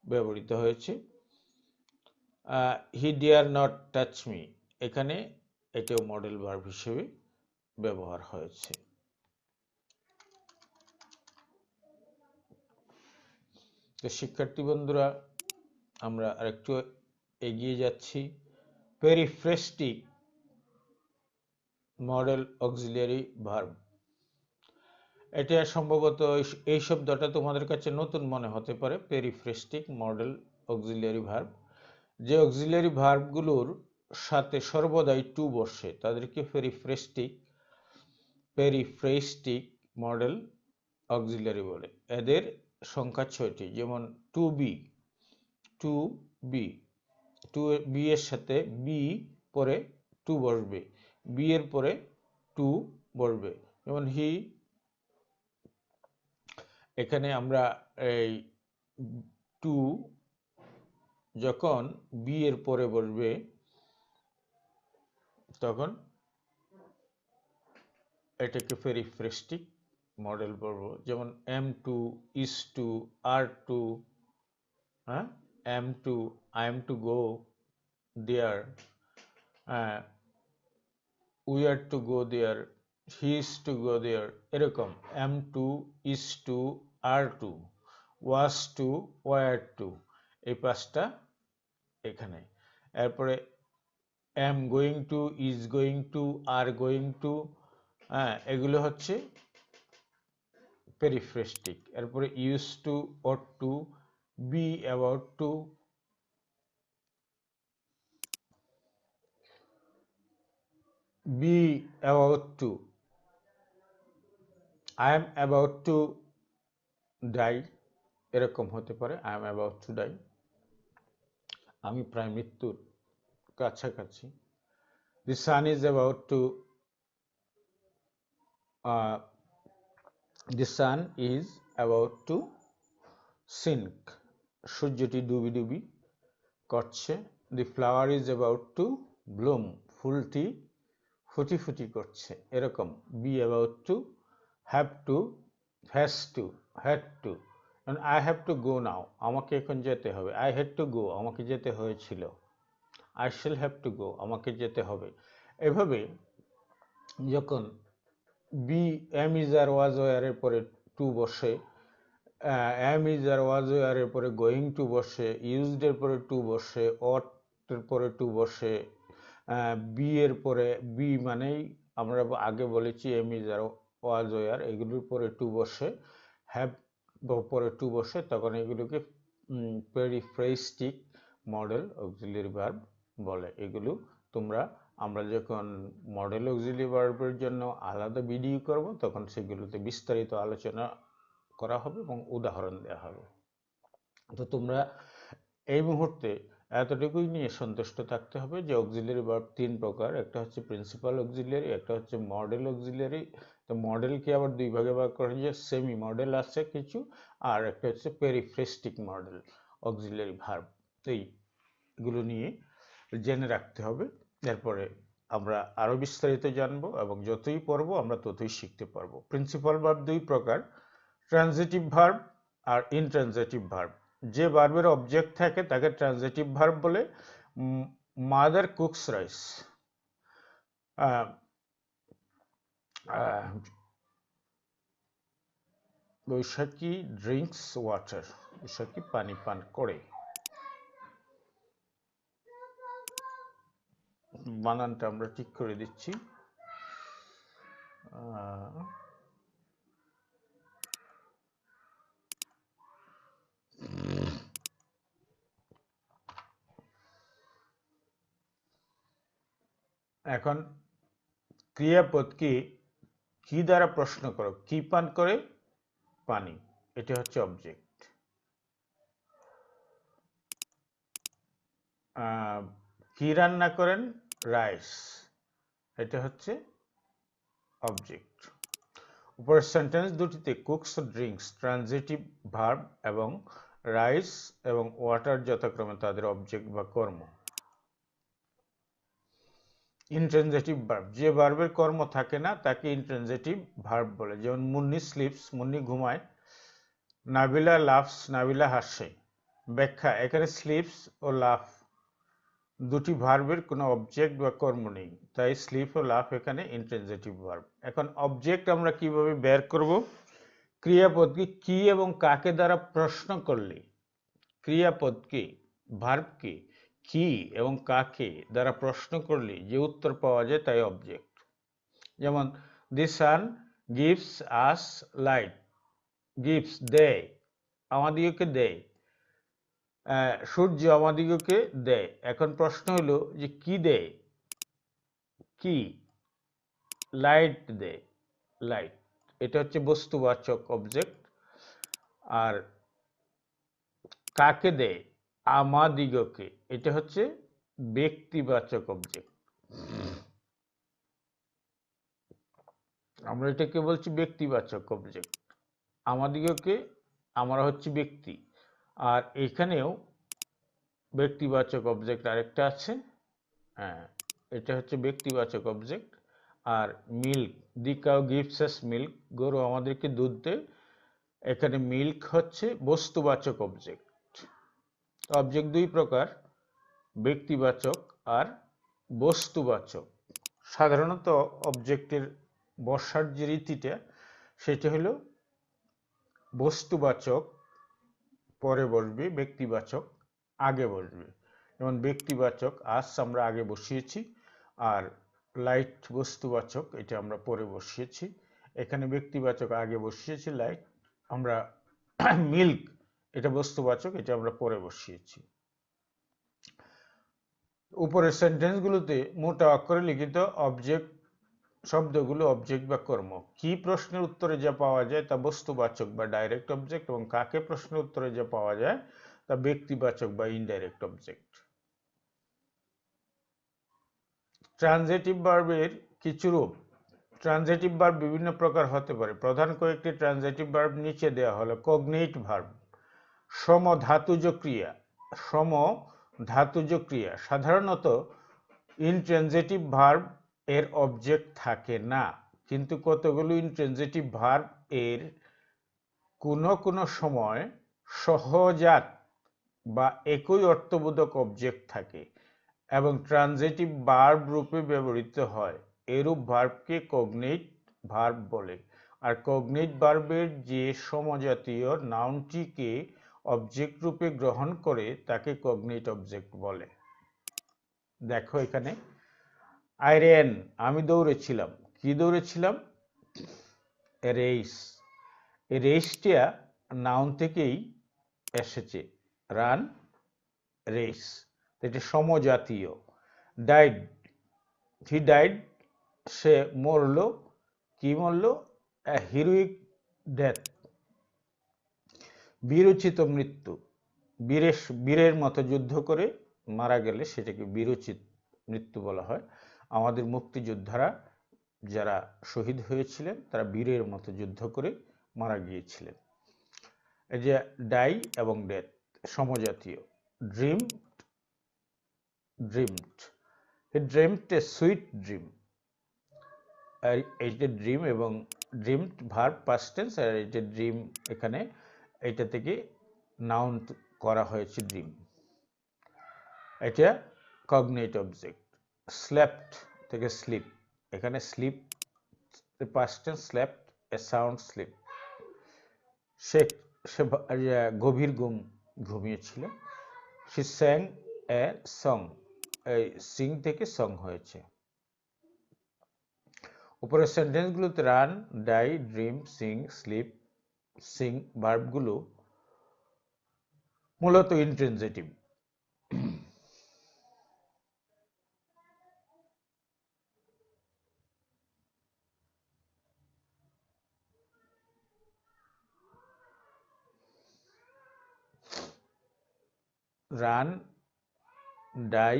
ব্যবহৃত হয়েছে। He dare not touch me, এখানে এটাও মডেল ভার্ব হিসেবে ব্যবহার হয়েছে। তো শিক্ষার্থী বন্ধুরা, আমরা আরেকটু এগিয়ে যাচ্ছি। পেরিফ্রেস্টিক মডেল অক্সিলারি ভার্ব, এটা সম্ভবত এই শব্দটা তোমাদের কাছে নতুন মনে হতে পারে। পেরিফ্রেস্টিক মডেল অক্সিলারি ভার্ব, যে অক্সিলারি ভার্বগুলোর সাথে সর্বদাই টু বসে তাদেরকে পেরিফ্রেস্টিক মডেল অক্সিলারি বলে। এদের সংখ্যা 6টি, যেমন to be, to be, to be এর সাথে বি পরে টু বসবে, বি এর পরে টু বসবে। যেমন হি, এখানে আমরা এই টু যখন বি এর পরে বসবে তখন এটাকে পেরিফ্রেস্টিক মডেল বলবো। যেমন am to, is to, are to, হ্যাঁ, am to, I am to go there, we are to go there, he is to go there, এরকম am to, is to, are to, was to, were to, এই 5টা এখানে। এরপরে am going to, is going to, are going to, এগুলো হচ্ছে periphrastic. এরপরে use to, ought to, be, about to, be about to, I am about to die, এরকম হতে পারে। I am about to die, আমি প্রায় মৃত্যুর কাছাকাছি। The sun is about to, the sun is about to sink, সূর্যটি ডুবি ডুবি করছে। The flower is about to bloom, ফুলটি ফুটি ফুটি করছে, এরকম। Be about to, have to, has to, had to, I have to go now, আমাকে এখন যেতে হবে। আই হ্যাড টু গো, আমাকে যেতে হয়েছিল। আই শ্যাল হ্যাভ টু গো, আমাকে যেতে হবে। এভাবে যখন বি এম ইজ আর ওয়াজ ওয়ারের পরে টু বসে, এম ইজ আর ওয়াজ ওয়ারের পরে গোয়িং টু বসে, ইউজড এর পরে টু বসে, অট এর পরে টু বসে, বি এর পরে বি মানেই আমরা আগে বলেছি am is are was were, এগুলোর পরে টু বসে, হ্যাভ পরে টু বসে, তখন এগুলোকে পেরিফ্রেস্টিক মডেল অক্সিলিয়ারি ভার্ব বলে। এগুলো তোমরা আমরা যখন মডেল অক্সিলিয়ারি ভার্বের জন্য আলাদা ভিডিও করব তখন সেগুলোতে বিস্তারিত আলোচনা করা হবে এবং উদাহরণ দেওয়া হবে। তো তোমরা এই মুহূর্তে এতটুকুই নিয়ে সন্তুষ্ট থাকতে হবে যে অক্সিলিয়ারি ভার্ব তিন প্রকার, একটা হচ্ছে প্রিন্সিপাল অক্সিলিয়ারি, একটা হচ্ছে মডেল অক্সিলিয়ারি। তো মডেলকে আবার দুই ভাগে ভাগ করা যায়, সেমি মডেল আছে কিছু, আর একটা হচ্ছে পেরিফ্রেস্টিক মডেল অক্সিলিয়ারি ভার্ব। তো এইগুলো নিয়ে জেনে রাখতে হবে। এরপরে আমরা আরো বিস্তারিত জানবো এবং যতই পড়বো আমরা ততই শিখতে পারবো। প্রিন্সিপাল ভার্ব দুই প্রকার, ট্রানজিটিভ ভার্ব আর ইনট্রানজিটিভ ভার্ব। যে ভার্বের অবজেক্ট থাকে তাকে ট্রানজিটিভ ভার্ব বলে। মাদার কুকস রাইস, বৈশাখী ড্রিঙ্কস ওয়াটার, বৈশাখী পানি পান করে। বানানটা আমরা ঠিক করে দিচ্ছি। এখন ক্রিয়াপদকে কি দ্বারা প্রশ্ন করো, কি পান করে? পানি, এটা হচ্ছে অবজেক্ট। কি রান্না করেন? রাইস, এটা হচ্ছে অবজেক্ট। উপরের সেন্টেন্স দুটিতে কুকস ও ড্রিঙ্কস ট্রানজিটিভ ভার্ব এবং রাইস এবং ওয়াটার যথাক্রমে তাদের অবজেক্ট বা কর্ম। ইনট্রানজিটিভ ভার্ব, যে ভার্বের কর্ম থাকে না তাকে ইনট্রানজিটিভ ভার্ব বলে। যেমন মুন্নি স্লিপস, মুন্নি ঘুমায়। নাবিলা লাভস, নাবিলা হাসে। ব্যাখ্যা, এখানে স্লিপস ও লাভ দুটি ভার্বের কোনো অবজেক্ট বা কর্ম নেই, তাই স্লিপ ও লাভ এখানে ইনট্রানজিটিভ ভার্ব। এখন অবজেক্ট আমরা কিভাবে বের করব? ক্রিয়াপদকে কি এবং কাকে দ্বারা প্রশ্ন করলে, ক্রিয়াপদকে ভার্বকে কি এবং কাকে দ্বারা প্রশ্ন করলে যে উত্তর পাওয়া যায় তাই অবজেক্ট। যেমন the sun gives us light, gives দেয়, আমাদিগকে দেয়। সূর্য আমাদিগকে দেয়। এখন প্রশ্ন হলো যে কি দেয়? কি? লাইট দেয়, লাইট, এটা হচ্ছে বস্তুবাচক অবজেক্ট। আর কাকে দেয়? আমাদিগকে, এটা হচ্ছে ব্যক্তিবাচক অবজেক্ট। আমরা এটাকে বলছি ব্যক্তিবাচক অবজেক্ট। আমাদিগকে, আমরা হচ্ছে ব্যক্তি, আর এখানেও ব্যক্তিবাচক অবজেক্ট আরেকটা আছে, হ্যাঁ, এটা হচ্ছে ব্যক্তিবাচক অবজেক্ট। আর milk, the cow gives us milk, গরু আমাদেরকে দুধ দেয়, এখানে মিল্ক হচ্ছে বস্তুবাচক অবজেক্ট। অবজেক্ট দুই প্রকার, ব্যক্তিবাচক আর বস্তুবাচক। সাধারণত অবজেক্টের বসার যে রীতিটা সেটা হলো বস্তুবাচক পরে বসবে, ব্যক্তিবাচক আগে বসবে। যেমন ব্যক্তিবাচক আজ আমরা আগে বসিয়েছি, আর লাইট বস্তুবাচক, এটা আমরা পরে বসিয়েছি। এখানে ব্যক্তিবাচক আগে বসিয়েছি লাইট, আমরা মিল্ক এটা বস্তুবাচক, এটা আমরা পরে বসিয়েছি। উপরের সেন্টেন্সগুলোতে মোটা অক্ষরে লিখিত অবজেক্ট শব্দগুলো অবজেক্ট বা কর্ম। কি প্রশ্নের উত্তরে যা পাওয়া যায় তা বস্তুবাচক বা ডাইরেক্ট অবজেক্ট, এবং কাকে প্রশ্নের উত্তরে যা পাওয়া যায় তা ব্যক্তিবাচক বা ইনডাইরেক্ট অবজেক্ট। ট্রানজিটিভ ভার্বের কিছু রূপ। ট্রানজিটিভ ভার্ব বিভিন্ন প্রকার হতে পারে। প্রধান কয়েকটি ট্রানজিটিভ ভার্ব নিচে দেওয়া হলো। কগনেট ভার্ব, সমধাতুজ ক্রিয়া, সমধাতুজ ক্রিয়া। সাধারণত ইনট্রানজিটিভ ভার্ব এর অবজেক্ট থাকে না, কিন্তু কতগুলো ইনট্রানজিটিভ ভার্ব এর কোনো সময় সহজাত বা একই অর্থবোধক অবজেক্ট থাকে এবং ট্রানজিটিভ ভার্ব রূপে ব্যবহৃত হয়, এরূপ ভার্বকে কগনেট ভার্ব বলে। আর কগনেট ভার্বের যে সমজাতীয় নাউনটিকে অবজেক্ট রূপে গ্রহণ করে তাকে কগনেট অবজেক্ট বলে। দেখো এখানে আই রেন, আমি দৌড়েছিলাম। কি দৌড়েছিলাম? রেস। এই রেসটা নাউন থেকেই এসেছে, রান, রেস, এটা সমজাতীয়। ডাইড, হি ডাইড, সে মরল। কি মরল? হিরোইক ডেথ, বীরোচিত মৃত্যু। বীরের মতো যুদ্ধ করে মারা গেলে সেটাকে বীরোচিত মৃত্যু বলা হয়। আমাদের মুক্তিযোদ্ধারা যারা শহীদ হয়েছিলেন তারা বীরের মতো যুদ্ধ করে মারা গিয়েছিলেন। এই যে ডাই এবং ডেথ সমজাতীয়। Dream, dreamed, he dreamed a sweet dream. এই যে ড্রিম এবং ড্রিমড ভার্ব পাস্ট টেন্স, আর এই যে ড্রিম এখানে এটা থেকে নাউন করা হয়েছে ড্রিম, এটা কগনেট অবজেক্ট। স্লেপ্ট থেকে স্লিপ, এখানে sleep past tense, slept a sound sleep, সে গভীর ঘুমিয়েছিল। সি স্যাং এ সং, এই সিং থেকে সং হয়েছে। উপরের সেন্টেন্সগুলোতে run, die, dream, Singh, slip, Singh ভার্বগুলো মূলত intransitive. Run, die,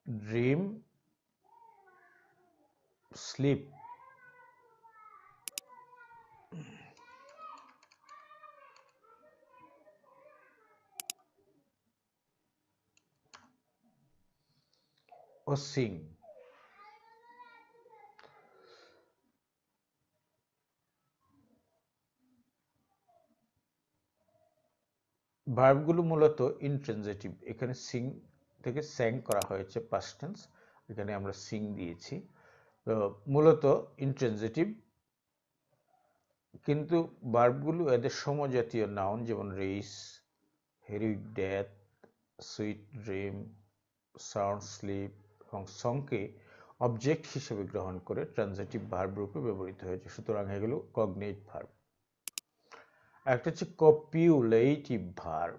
dream, slip. ও সিং। ভার্বগুলো মূলত ইন্ট্রানজিটিভ। এখানে সিং থেকে স্যাং করা হয়েছে পাস্ট টেন্স, এখানে আমরা সিং দিয়েছি। তো মূলত ইন্ট্রানজিটিভ, কিন্তু ভার্বগুলো এদের সমজাতীয় নাউন যেমন race, হেরোইক death, sweet dream, sound sleep এবং সংকে অবজেক্ট হিসেবে গ্রহণ করে ট্রানজিটিভ ভার্ব রূপে ব্যবহৃত হয়েছে। সুতরাং এগুলো কগনেট ভার্ব। একটা হচ্ছে কপিউলেটিভ ভার্ব,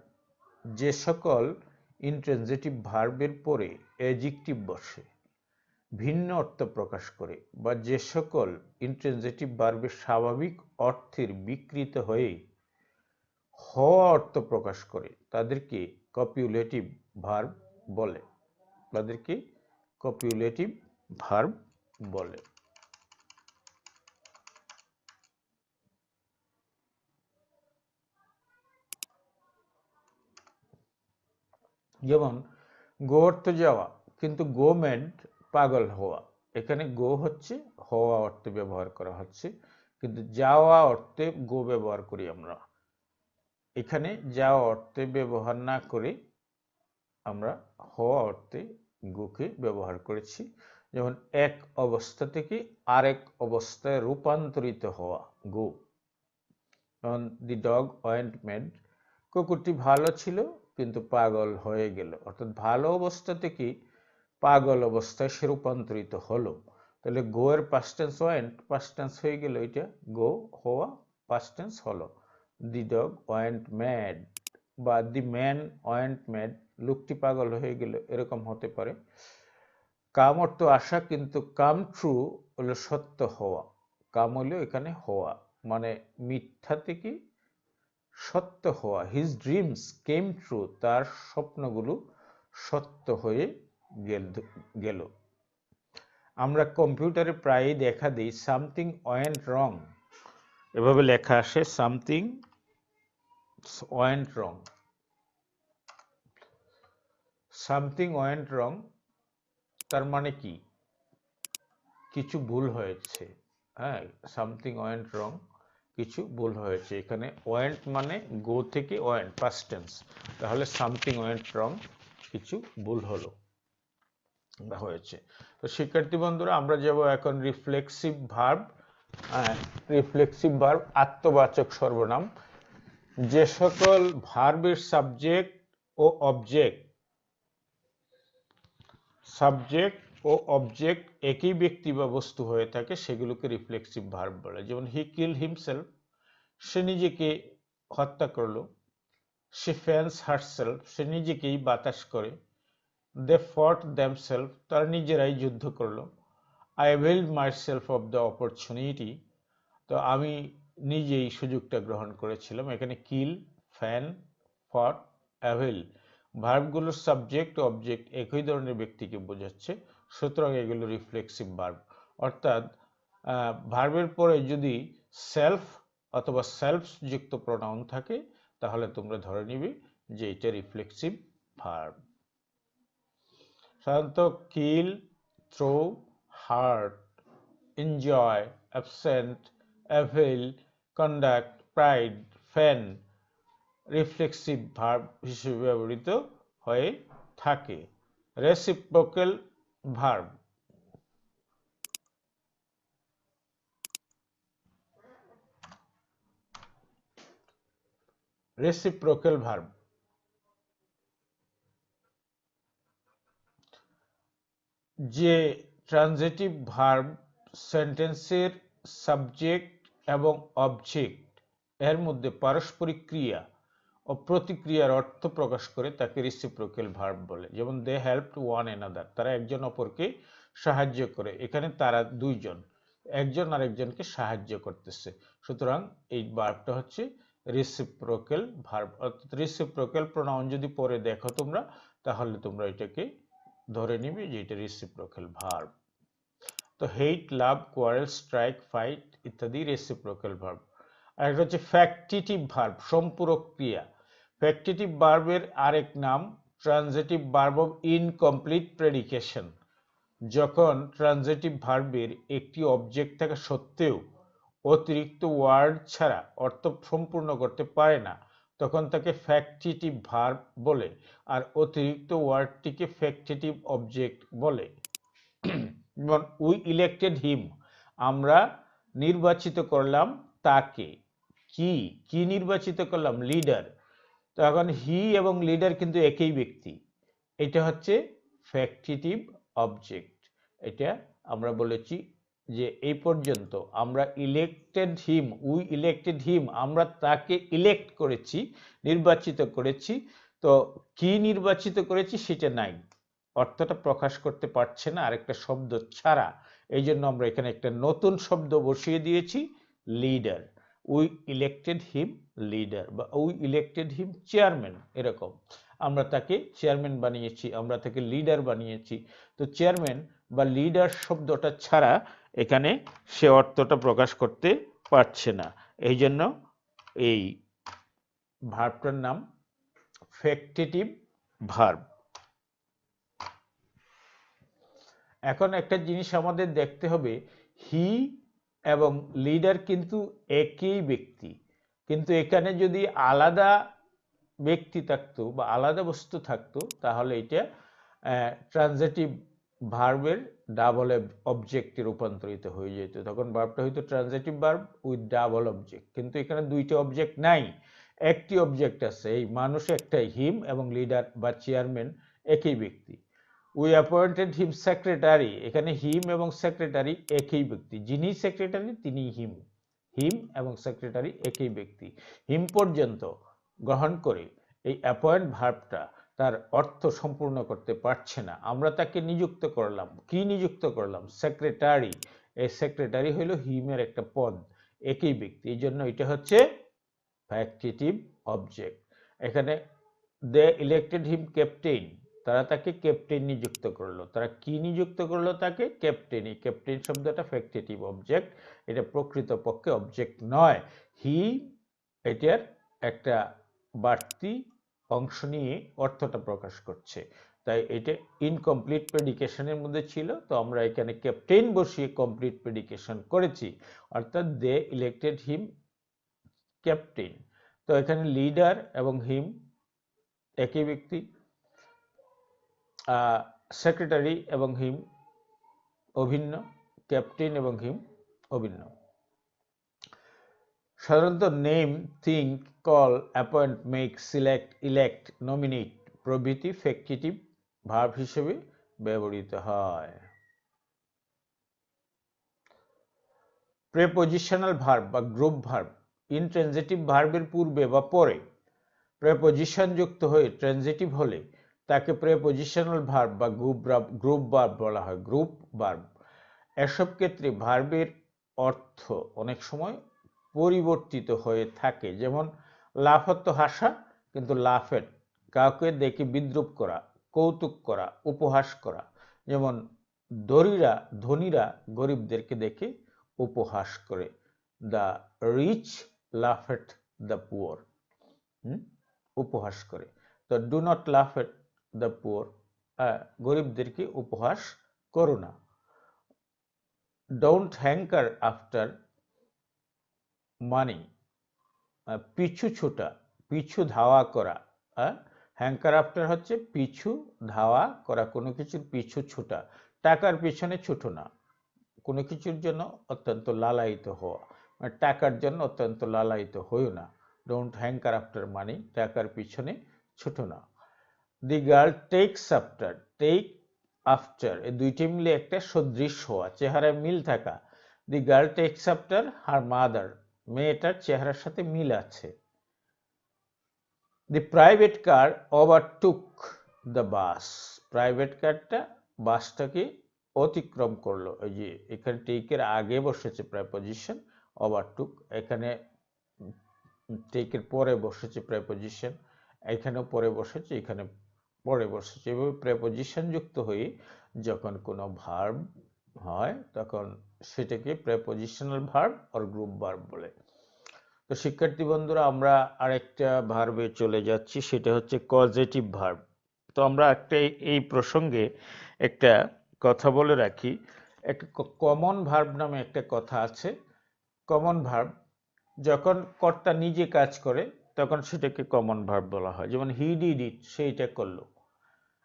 যে সকল ইন্ট্রানজিটিভ ভার্বের পরে অ্যাডজেক্টিভ বসে ভিন্ন অর্থ প্রকাশ করে, বা যে সকল ইন্ট্রানজিটিভ ভার্বের স্বাভাবিক অর্থের বিকৃত হয়ে হওয়া অর্থ প্রকাশ করে, তাদেরকে কপিউলেটিভ ভার্ব বলে। তাদেরকে কপিউলেটিভ ভার্ব বলে। যেমন গো অর্থ যাওয়া, কিন্তু গো মেন্ট পাগল হওয়া। এখানে গো হচ্ছে হওয়া অর্থে ব্যবহার করা হচ্ছে, কিন্তু যাওয়া অর্থে গো ব্যবহার করি আমরা। এখানে যাওয়া অর্থে ব্যবহার না করে আমরা হওয়া অর্থে গোকে ব্যবহার করেছি। যেমন এক অবস্থা থেকে আরেক অবস্থায় রূপান্তরিত হওয়া, গো। যেমন দি ডগ ওয়েন্ট ম্যাড, কুকুরটি ভালো ছিল কিন্তু পাগল হয়ে গেল। অর্থাৎ ভালো অবস্থা থেকে পাগল অবস্থায় সে রূপান্তরিত হলো। তাহলে গো এর past tense went, past tense হয়ে গেল এটা গো, হওয়া পাস্ট টেন্স হলো। দি ডগ ওয়েন্ট ম্যাড বা দি ম্যান ওয়েন্ট ম্যাড, লোকটি পাগল হয়ে গেল, এরকম হতে পারে। কাম অর্থ আশা, কিন্তু কাম ট্রু হলো সত্য হওয়া। কাম হলো এখানে হওয়া, মানে মিথ্যা থেকে সত্য হওয়া। হিজ ড্রিমস কেম ট্রু, তার স্বপ্নগুলো সত্য হয়ে গেল। আমরা কম্পিউটারে প্রায়ই দেখা দিই সামথিং ওয়েন্ট রং, এভাবে লেখা আসে সামথিং ওয়েন্ট রং। সামথিং ওয়েন্ট রং তার মানে কি? কিছু ভুল হয়েছে। হ্যাঁ, সামথিং ওয়েন্ট রং কিছু ভুল হয়েছে। এখানে ওয়েন্ট মানে গো থেকে ওয়েন্ট পাস্ট টেন্স, তাহলে সামথিং ওয়েন্ট রং, কিছু ভুল হলো বা হয়েছে। তো শিক্ষার্থী বন্ধুরা, আমরা যাব এখন রিফ্লেক্সিভ ভার্ব। রিফ্লেক্সিভ ভার্ব আত্মবাচক সর্বনাম। যে সকল ভার্বের সাবজেক্ট ও অবজেক্ট একই ব্যক্তি বা বস্তু হয়ে থাকে সেগুলোকে রিফ্লেক্সিভ ভার্ব বলে। যেমন হি কিল্ড হিমসেলফ, সে নিজেকে হত্যা করলো। সে ফ্যান্স হারসেলফ, সে নিজেকেই বাতাস করে। দে ফট দেমসেলফ, তারা নিজেরাই যুদ্ধ করলো। I availed myself of the opportunity, তো আমি নিজেই সুযোগটা গ্রহণ করেছিলাম। এখানে কিল, ফ্যান, ফট, অ্যাভেল ভার্বগুলোর সাবজেক্ট ও অবজেক্ট একই ধরনের ব্যক্তিকে বোঝাচ্ছে, সুতরাং এগুলো রিফ্লেক্সিভ ভার্ব। অর্থাৎ ভার্বের পরে যদি সেলফ অথবা সেলফস যুক্ত প্রোনাউন থাকে তাহলে তোমরা ধরে নিবে যে এটা রিফ্লেক্সিভ ভার্ব। সাধারণত kill, throw, hurt, enjoy, absent, avail, conduct, pride, fan reflexive verb হিসেবে ব্যবহৃত হয়ে থাকে। Reciprocal verb. রেসিপ্রোক্যাল ভার্ব যে ট্রানজিটিভ ভার্ব সেন্টেন্সের সাবজেক্ট এবং অবজেক্ট এর মধ্যে পারস্পরিক ক্রিয়া ও প্রতিক্রিয়ার অর্থ প্রকাশ করে তাকে রেসিপ্রোক্যাল ভার্ব বলে। যেমন দে হেল্পড ওয়ান অ্যানাদার, তারা একজন অপরকে সাহায্য করে। এখানে তারা দুইজন, একজন আরেকজনকে সাহায্য করতেছে, সুতরাং এই ভার্বটা হচ্ছে রেসিপ্রোক্যাল ভার্ব। অর্থাৎ রেসিপ্রোক্যাল প্রোনাউন যদি পরে দেখো তোমরা, তাহলে তোমরা এটাকে ধরে নিবে যে এটা রেসিপ্রোক্যাল ভার্ব। তো হেট, লাভ, কোয়ারেল, স্ট্রাইক, ফাইট ইত্যাদি রেসিপ্রোক্যাল ভার্ব। আর এটা হচ্ছে ফ্যাক্টিটিভ ভার্ব, সম্পূরক ক্রিয়া। ফ্যাক্টিটিভ ভার্বের আরেক নাম ট্রানজিটিভ ভার্ব অফ ইনকমপ্লিট প্রেডিকেশন। যখন ট্রানজিটিভ ভার্বের একটি অবজেক্ট থাকা সত্ত্বেও অতিরিক্ত ওয়ার্ড ছাড়া অর্থ সম্পূর্ণ করতে পারে না, তখন তাকে ফ্যাক্টিটিভ ভার্ব বলে, আর অতিরিক্ত ওয়ার্ডটিকে ফ্যাক্টিটিভ অবজেক্ট বলে। যেমন উই ইলেক্টেড হিম, আমরা নির্বাচিত করলাম তাকে। কি নির্বাচিত করলাম? লিডার। তো এখন হি এবং লিডার কিন্তু একই ব্যক্তি, এটা হচ্ছে ফ্যাক্টিটিভ অবজেক্ট। এটা আমরা বলেছি যে এই পর্যন্ত আমরা উই ইলেক্টেড হিম, আমরা তাকে ইলেক্ট করেছি, নির্বাচিত করেছি। তো কি নির্বাচিত করেছি সেটা নাই, অর্থটা প্রকাশ করতে পারছে না আরেকটা শব্দ ছাড়া। এই জন্য আমরা এখানে একটা নতুন শব্দ বসিয়ে দিয়েছি, leader. We elected him leader, বা উই ইলেক্টেড হিম চেয়ারম্যান, এরকম। আমরা তাকে চেয়ারম্যান বানিয়েছি, আমরা তাকে লিডার বানিয়েছি। তো চেয়ারম্যান বা লিডার শব্দটা ছাড়া এখানে সে অর্থটা প্রকাশ করতে পারছে না, এই জন্য এই ভার্বটার নাম ফ্যাক্টিটিভ ভার্ব। এখন একটা জিনিস আমাদের দেখতে হবে, হি এবং লিডার কিন্তু একই ব্যক্তি, কিন্তু এখানে যদি আলাদা ব্যক্তি থাকতো বা আলাদা বস্তু থাকতো তাহলে এটা ট্রানজিটিভ ভার্বের ডাবল অবজেক্টে রূপান্তরিত হয়ে যেত, তখন ভার্বটা হয়তো transitive verb with double object. কিন্তু এখানে দুইটা অবজেক্ট নাই, একটি অবজেক্ট আছে, এই মানুষ একটাই, হিম, এবং লিডার বা চেয়ারম্যান একই ব্যক্তি। উই অ্যাপয়েন্টেড হিম সেক্রেটারি, এখানে হিম এবং সেক্রেটারি একই ব্যক্তি, যিনি সেক্রেটারি তিনি হিম। হিম এবং সেক্রেটারি একই ব্যক্তি। হিম পর্যন্ত গ্রহণ করে এই অ্যাপয়েন্ট ভার্বটা তার অর্থ সম্পূর্ণ করতে পারছে না, আমরা তাকে নিযুক্ত করলাম। কি নিযুক্ত করলাম? সেক্রেটারি। এই সেক্রেটারি হইল হিমের একটা পদ, একই ব্যক্তি, এই জন্য এটা হচ্ছে ফ্যাক্টিটিভ অবজেক্ট। এখানে দে ইলেক্টেড হিম ক্যাপ্টেন, তারা তাকে ক্যাপ্টেন নিযুক্ত করলো। তারা কি নিযুক্ত করলো? তাকে ক্যাপ্টেন। এই ক্যাপ্টেন শব্দটা ফ্যাক্টিটিভ অবজেক্ট, এটা প্রকৃতপক্ষে অবজেক্ট নয়। হি এটার একটা বাড়তি অংশ নিয়ে অর্থটা প্রকাশ করছে, তাই এটা ইনকমপ্লিট প্রেডিকেশনের মধ্যে ছিল। তো আমরা এখানে ক্যাপ্টেন বসিয়ে কমপ্লিট প্রেডিকেশন করেছি, অর্থাৎ দে ইলেক্টেড হিম ক্যাপ্টেন। তো এখানে লিডার এবং হিম একই ব্যক্তি, সেক্রেটারি এবং হিম অভিন্ন, ক্যাপ্টেন এবং হিম অভিন্ন। সাধারণত name, think, call, appoint, make, select, elect, nominate প্রভৃতি ফ্যাক্টিটিভ ভার্ব হিসেবে ব্যবহৃত হয়। প্রেপোজিশনাল ভার্ব বা গ্রুপ ভার্ব ইনট্রানজিটিভ ভার্বের পূর্বে বা পরে প্রেপোজিশন যুক্ত হয়ে ট্রানজিটিভ হলে তাকে প্রেপোজিশনাল ভার্ব বা গ্রুপ ভার্ব বলা হয়, গ্রুপ ভার্ব। এসব ক্ষেত্রে ভার্বের অর্থ অনেক সময় পরিবর্তিত হয়ে থাকে, যেমন লাফাত্ম হাসা কিন্তু লাফেট, কাউকে দেখে বিদ্রুপ করা, কৌতুক করা, উপহাস করা, যেমন ধনীরা গরিবদেরকে দেখে উপহাস করে, দ্য রিচ লাফ এট দ্য পুয়ার, উপহাস করে। তো ডু নট লাফ এট দ্য পুয়ার, গরিবদেরকে উপহাস করো না। ডোন্ট হ্যাঙ্কার আফটার মানি, পিছু ছোটা, পিছু ধাওয়া করা। হ্যাঙ্কার আফটার হচ্ছে পিছু ধাওয়া করা, কোনো কিছুর পিছু ছোটা, টাকার পিছনে ছুটো না, কোনো কিছুর জন্য অত্যন্ত লালায়িত হওয়া, মানে টাকার জন্য অত্যন্ত লালায়িত হইও না। ডোন্ট হ্যাঙ্কার আফটার মানি, টাকার পিছনে ছুটো না। The girl takes after, take after এই দুইটি মিলে একটা সদৃশ হওয়া, চেহারায় মিল থাকা। The girl takes after her mother, মেয়েটার চেহারার সাথে মিল আছে। The private car overtook the bus, private কারটা বাসটাকে অতিক্রম করলো। এই যে এখানে টেকের আগে বসেছে প্রেপোজিশন ওভারটুক, এখানে টেকের পরে বসেছে প্রেপোজিশন, এখানেও পরে বসেছে, এখানে পরে বসেছে। এভাবে প্রেপোজিশন যুক্ত হয়ে যখন কোনো ভার্ব হয় তখন সেটাকে প্রেপোজিশনাল ভার্ব আর গ্রুপ ভার্ব বলে। তো শিক্ষার্থী বন্ধুরা, আমরা আরেকটা ভার্বে চলে যাচ্ছি, সেটা হচ্ছে কজেটিভ ভার্ব। তো আমরা এই প্রসঙ্গে একটা কথা বলে রাখি, একটা কমন ভার্ব নামে একটা কথা আছে। কমন ভার্ব যখন কর্তা নিজে কাজ করে তখন সেটাকে কমন ভার্ব বলা হয়, যেমন হি ডিড ইট, সে এটা করলো,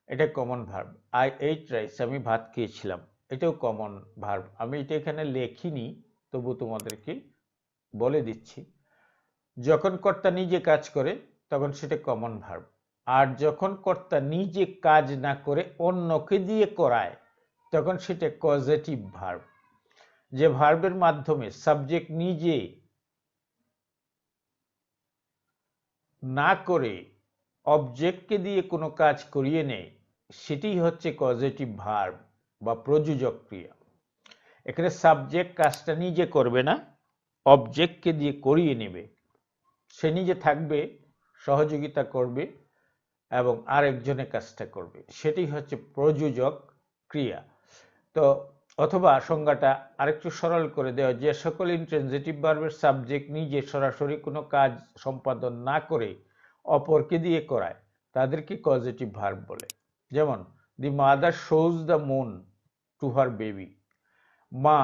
এটা common verb. I ate rice, আমি ভাত খেয়েছিলাম, এটাও কমন ভার্ব। আমি এটা এখানে লেখিনি, তবু তোমাদেরকে বলে দিচ্ছি। যখন কর্তা নিজে কাজ করে তখন সেটা কমন ভার্ব, আর যখন কর্তা নিজে কাজ না করে অন্যকে দিয়ে করায় তখন সেটা কজেটিভ ভার্ব। যে ভার্বের মাধ্যমে সাবজেক্ট নিজে না করে অবজেক্টকে দিয়ে কোনো কাজ করিয়ে নেয়, সেটাই হচ্ছে কজেটিভ ভার্ব বা প্রযোজক ক্রিয়া। এখানে সাবজেক্ট কাজটা নিজে করবে না, অবজেক্টকে দিয়ে করিয়ে নেবে, সে নিজে থাকবে, সহযোগিতা করবে এবং আরেকজনের কাজটা করবে, সেটাই হচ্ছে প্রযোজক ক্রিয়া। তো অথবা সংজ্ঞাটা আরেকটু সরল করে দেওয়া, যে সকল ইন্ট্রানজিটিভ ভার্বের সাবজেক্ট নিজে সরাসরি কোনো কাজ সম্পাদন না করে অপরকে দিয়ে করায় তাদেরকে কজেটিভ ভার্ব বলে। যেমন the mother shows the moon to her baby, মা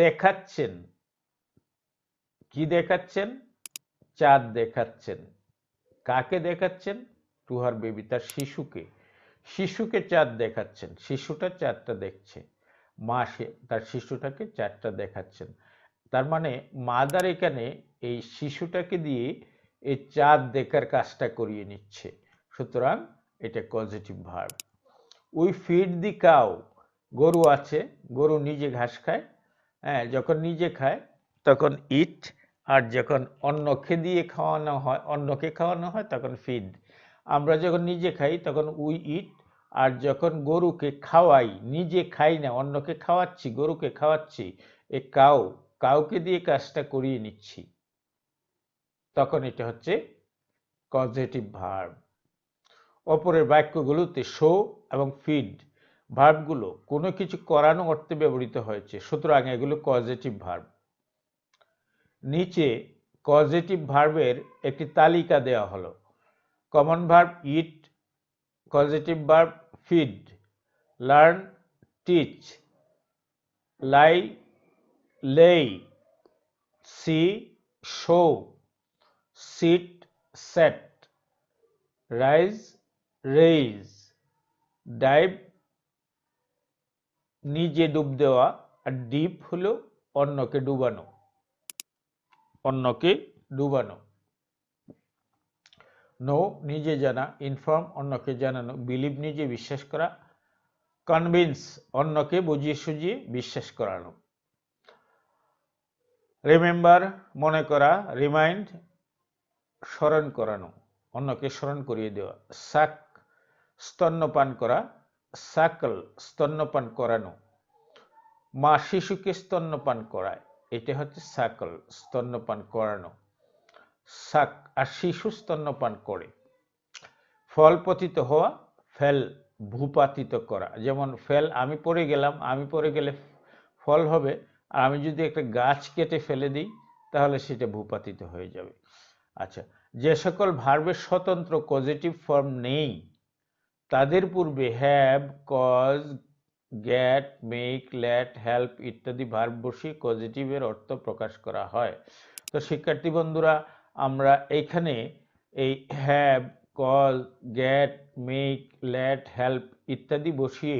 দেখাচ্ছেন, কি দেখাচ্ছেন? চাঁদ দেখাচ্ছেন। কাকে দেখাচ্ছেন? টু হার বেবি, তার শিশুকে। শিশুকে চাঁদ দেখাচ্ছেন, শিশুটা চাঁদটা দেখছে, মা তার শিশুটাকে চাঁদটা দেখাচ্ছেন। তার মানে মাদার এখানে এই শিশুটাকে দিয়ে এই চাঁদ দেখার কাজটা করিয়ে নিচ্ছে, সুতরাং এটা positive verb. We feed the cow, গরু আছে, গরু নিজে ঘাস খায়, হ্যাঁ, যখন নিজে খায় তখন ইট, আর যখন অন্যকে দিয়ে খাওয়ানো হয়, অন্যকে খাওয়ানো হয় তখন ফিড। আমরা যখন নিজে খাই তখন উই ইট, আর যখন গরুকে খাওয়াই, নিজে খাই না, অন্যকে খাওয়াচ্ছি, গরুকে খাওয়াচ্ছি, এ কাউকে দিয়ে কাজটা করিয়ে নিচ্ছি, তখন এটা হচ্ছে কজেটিভ ভার্ব। অপরের বাক্যগুলোতে শো এবং ফিড ভার্বগুলো কোনো কিছু করানো অর্থে ব্যবহৃত হয়েছে, সুতরাং এগুলো কজেটিভ ভার্ব। নিচে কজেটিভ ভার্বের একটি তালিকা দেওয়া হলো। Common verb eat, causative verb feed, learn, teach, lie, lay, see, show, sit, set, rise, raise, dive নিজে ডুব দেওয়া, আর ডিপ হলো অন্যকে ডুবানো, অন্যকে ডুবানো। নো নিজে জানা, ইনফর্ম অন্যকে জানানো, বিলিভ নিজে বিশ্বাস করা, কনভিন্স অন্যকে বুঝিয়ে সুঝিয়ে বিশ্বাস করানো। রিমেম্বার মনে করা, রিমাইন্ড স্মরণ করানো, অন্যকে স্মরণ করিয়ে দেওয়া। সাক স্তন্যপান করা, সাকল স্তন্যপান করানো, মা শিশুকে স্তন্যপান করায়, এটা হচ্ছে সাকল স্তন্যপান করানো। সাক আর শিশু স্তন্যপান করে। ফল পতিত হওয়া, ফেল ভূপাতিত করা, যেমন ফেল আমি পড়ে গেলাম, আমি পড়ে গেলে ফল হবে, আর আমি যদি একটা গাছ কেটে ফেলে দিই তাহলে সেটা ভূপাতিত হয়ে যাবে। আচ্ছা, যে সকল ভার্বের স্বতন্ত্র পজিটিভ ফর্ম নেই তাদের পূর্বে have, cause, get, make, let, help ইত্যাদি ভার্ব বসিয়ে পজিটিভের অর্থ প্রকাশ করা হয়। তো শিক্ষার্থী বন্ধুরা, আমরা এখানে এই have, cause, get, make, let, help ইত্যাদি বসিয়ে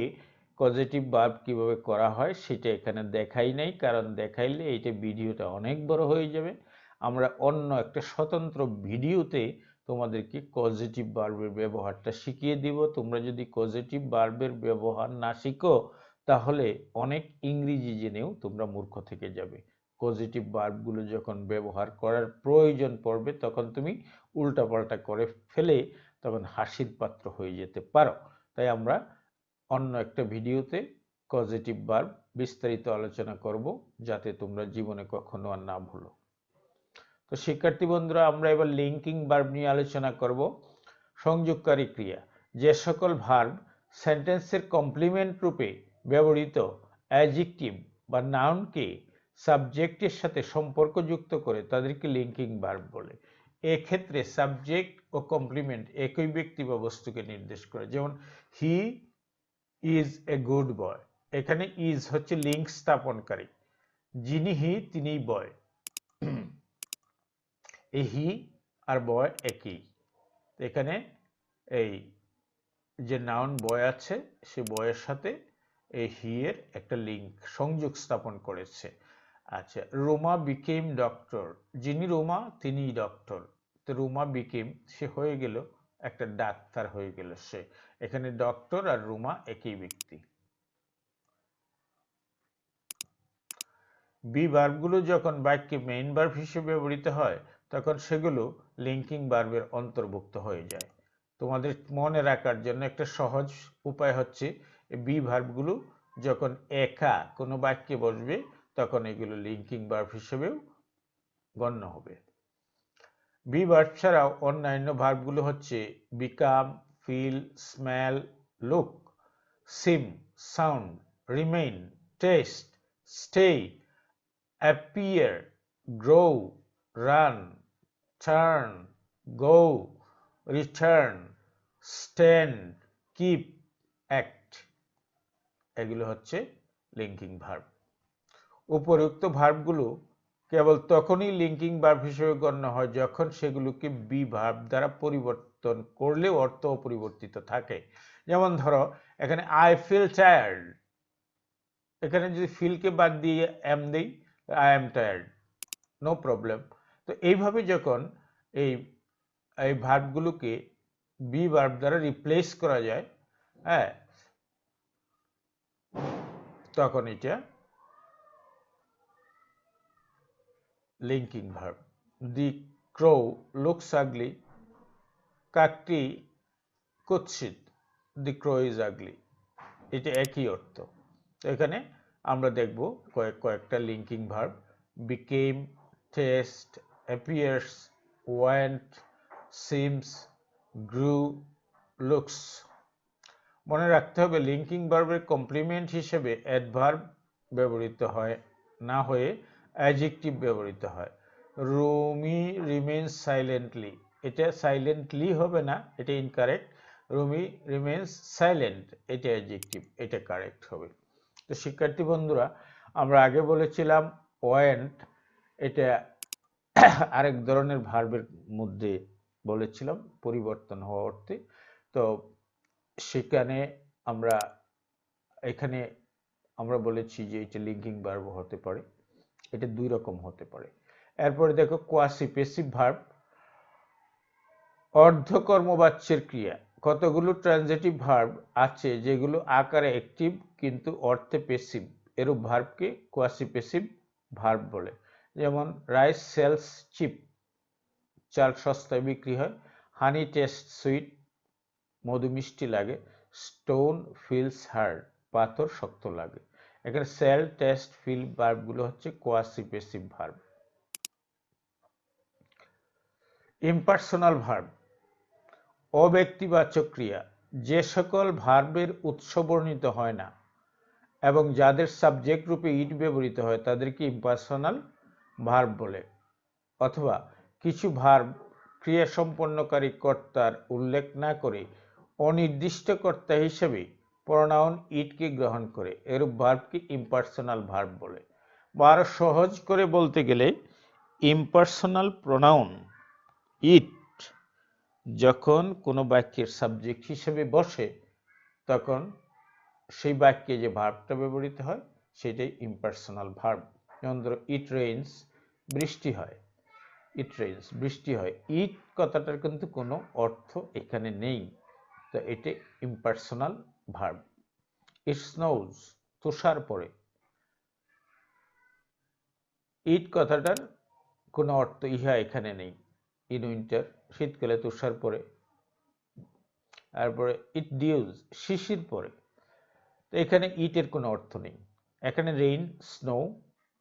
পজিটিভ ভার্ব কিভাবে করা হয় সেটা এখানে দেখাই নাই, কারণ দেখাইলে এইটা ভিডিওটা অনেক বড় হয়ে যাবে। আমরা অন্য একটা স্বতন্ত্র ভিডিওতে তোমাদেরকে পজিটিভ ভার্বের ব্যবহারটা শিখিয়ে দিব। তোমরা যদি পজিটিভ ভার্বের ব্যবহার না শিখো তাহলে অনেক ইংরেজি জেনেও তোমরা মূর্খ থেকে যাবে। পজিটিভ ভার্বগুলো যখন ব্যবহার করার প্রয়োজন পড়বে তখন তুমি উল্টাপাল্টা করে ফেলে তখন হাসির পাত্র হয়ে যেতে পারো। তাই আমরা অন্য একটা ভিডিওতে পজিটিভ ভার্ব বিস্তারিত আলোচনা করব, যাতে তোমরা জীবনে কখনো আর না ভুলো। তো শিক্ষার্থী বন্ধুরা, আমরা এবার লিঙ্কিং ভার্ব নিয়ে আলোচনা করব। সংযোগকারী ক্রিয়া, যে সকল ভার্ব সেন্টেন্সের কমপ্লিমেন্ট রূপে ব্যবহৃত অ্যাডজেক্টিভ বা নাউনকে সাবজেক্টের সাথে সম্পর্কযুক্ত করে তাদেরকে লিঙ্কিং ভার্ব বলে। এক্ষেত্রে সাবজেক্ট ও কমপ্লিমেন্ট একই ব্যক্তি বা বস্তুকে নির্দেশ করে। যেমন he is a good boy, এখানে ইজ হচ্ছে লিঙ্ক স্থাপনকারী, যিনি হি তিনিই বয়। এই হি আর বয় একই, এখানে এই যে নাউন বয় আছে সে বয়ের সাথে এই হি এর একটা লিঙ্ক সংযোগ স্থাপন করেছে। আচ্ছা, রোমা বিকেম ডক্টর, যিনি রোমা তিনিই ডক্টর। তো রোমা বিকেম সে হয়ে গেল একটা ডাক্তার হয়ে গেল সে, এখানে ডক্টর আর রোমা একই ব্যক্তি। বি ভার্বগুলো যখন বাক্যে মেইন ভার্ব হিসেবে ব্যবহৃত হয় তখন সেগুলো লিঙ্কিং ভার্বের অন্তর্ভুক্ত হয়ে যায়। তোমাদের মনে রাখার জন্য একটা সহজ উপায় হচ্ছে বি ভার্বগুলো যখন একা কোনো বাক্যে বসবে তখন এগুলো লিঙ্কিং ভার্ব হিসেবেও গণ্য হবে। বি ভার্ব ছাড়াও অন্যান্য ভার্বগুলো হচ্ছে become, feel, smell, look, seem, sound, remain, taste, stay, appear, grow, run, turn, go, return, stand, keep, act, এগুলো হচ্ছে লিঙ্কিং ভার্ব। উপরোক্ত ভার্বগুলো কেবল তখনই লিঙ্কিং ভার্ব হিসেবে গণ্য হয় যখন সেগুলোকে বি ভার্ব দ্বারা পরিবর্তন করলেও অর্থ অপরিবর্তিত থাকে। যেমন ধরো এখানে আই ফিল টায়ার্ড, এখানে যদি ফিলকে বাদ দিয়ে এম দেই, I am tired, no problem. তো এইভাবে যখন এই এই ভার্বগুলোকে বি ভার্ব দ্বারা রিপ্লেস করা যায়, হ্যাঁ, তখন এটা linking verb. The crow looks ugly, কাকটি কুৎসিত, দি ক্রো ইজ আগলি, এটা একই অর্থ। তো এখানে আমরা দেখব কয়েকটা linking verb, became, test, appears, went, seems, grew, looks. মনে রাখতে হবে লিঙ্কিং ভার্বের কমপ্লিমেন্ট হিসেবে অ্যাডভার্ব ব্যবহৃত হয় না হয়ে অ্যাডজেক্টিভ ব্যবহৃত হয়। রুমি রিমেন্স সাইলেন্টলি, এটা সাইলেন্টলি হবে না, এটা ইনকারেক্ট। রুমি রিমেন্স সাইলেন্ট, এটা অ্যাডজেক্টিভ, এটা কারেক্ট হবে। তো শিক্ষার্থী বন্ধুরা, আমরা আগে বলেছিলাম ওয়েন্ট, এটা আরেক ধরনের ভার্বের মধ্যে বলেছিলাম পরিবর্তন হওয়া অর্থে। তো সেখানে আমরা এখানে আমরা বলেছি যে এটা লিঙ্কিং ভার্ব হতে পারে, এটা দুই রকম হতে পারে। এরপরে দেখো কোয়াসি প্যাসিভ ভার্ব, অর্ধকর্মবাচ্যের ক্রিয়া। কতগুলো ট্রানজিটিভ ভার্ব আছে যেগুলো আকারে অ্যাক্টিভ কিন্তু অর্থে প্যাসিভ, এরূপ ভার্বকে কোয়াসি প্যাসিভ ভার্ব বলে। যেমন রাইস সেলস চিপ, চাল সস্তায় বিক্রি হয়। হানি টেস্ট সুইট, মধু মিষ্টি লাগে। স্টোন ফিলস হার্ড, পাথর শক্ত লাগে। এখানে সেল টেস্ট ফিল ভার্বগুলো হচ্ছে quasi passive verb. Impersonal verb, অব্যক্তিবাচক ক্রিয়া। যে সকল ভার্বের উৎস বর্ণিত হয় না এবং যাদের সাবজেক্ট রূপে ইট ব্যবহৃত হয় তাদেরকে ইম্পার্সোনাল ভার্ব বলে। অথবা কিছু ভার্ব ক্রিয়া সম্পন্নকারী কর্তার উল্লেখ না করে অনির্দিষ্ট কর্তা হিসেবে প্রোনাউন ইটকে গ্রহণ করে, এরূপ ভার্বকে ইম্পার্সোনাল ভার্ব বলে। বা আরো সহজ করে বলতে গেলে ইম্পার্সোনাল প্রোনাউন ইট যখন কোনো বাক্যের সাবজেক্ট হিসেবে বসে তখন সেই বাক্যে যে ভার্বটা ব্যবহৃত হয় সেটাই ইম্পার্সোনাল ভার্ব। যেমন ধরো ইট রেইনস, বৃষ্টি হয়। ইট রেইনস, বৃষ্টি হয়। ইট কথাটার কিন্তু কোনো অর্থ এখানে নেই, তো এটা ইম্পার্সোনাল ভার্ব। ইট স্নোজ, তুষার পড়ে। ইট কথাটার কোনো অর্থ ইহা এখানে নেই। ইন উইন্টার, শীতকালে তুষার পড়ে। তারপরে ইট ডিউজ, শিশির পড়ে। তো এখানে ইটের কোনো অর্থ নেই। এখানে রেইন, স্নো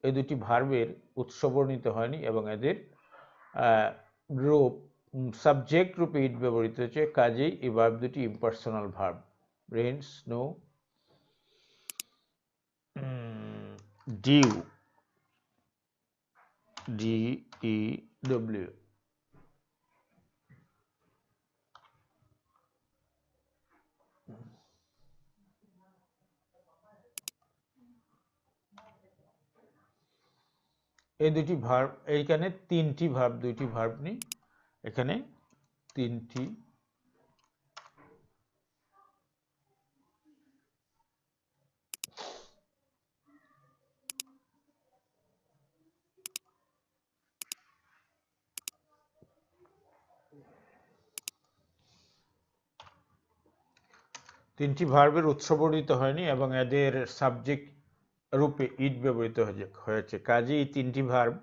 এই দুটি ভার্বের উৎস বর্ণিত হয়নি এবং এদের রূপ সাবজেক্ট রূপে ইট ব্যবহৃত হয়েছে, কাজেই এই ভার্ব দুটি impersonal verb. Rain, snow, dew, DEW। এই দুটি ভার্ব, এইখানে তিনটি ভার্ব, দুইটি ভার্ব নেই, এখানে তিনটি ভার্বের উৎস বর্ণিত হয়নি এবং এদের সাবজেক্ট রূপে ইট ব্যবহৃত হয়েছে, কাজে এই তিনটি ভার্ব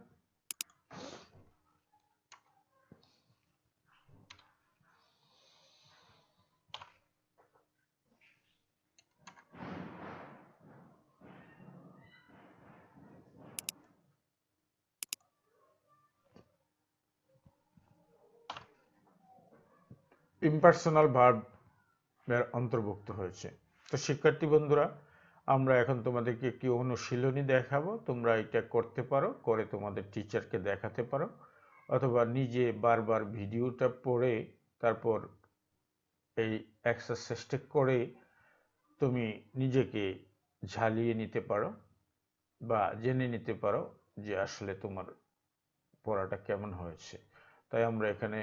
ইম্পার্সোনাল ভার্বের অন্তর্ভুক্ত হয়েছে। তো শিক্ষার্থী বন্ধুরা, আমরা এখন তোমাদেরকে একটি অনুশীলনী দেখাবো, তোমরা এটা করতে পারো, করে তোমাদের টিচারকে দেখাতে পারো, অথবা নিজে বারবার ভিডিওটা পড়ে তারপর এই এক্সারসাইজটা করে তুমি নিজেকে ঝালিয়ে নিতে পারো বা জেনে নিতে পারো যে আসলে তোমার পড়াটা কেমন হয়েছে। তাই আমরা এখানে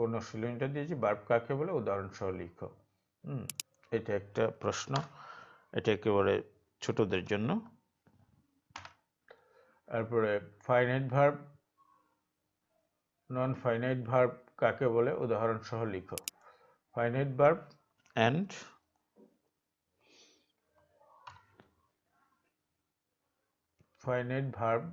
অনুশীলনীটা দিয়েছি, ভার্ব কাকে বলে উদাহরণ সহ লিখো। এটা একটা প্রশ্ন, এটা একেবারে ছোটদের জন্য। তারপরে finite verb, non finite verb কাকে বলে উদাহরণ সহ লিখো। Finite verb and finite verb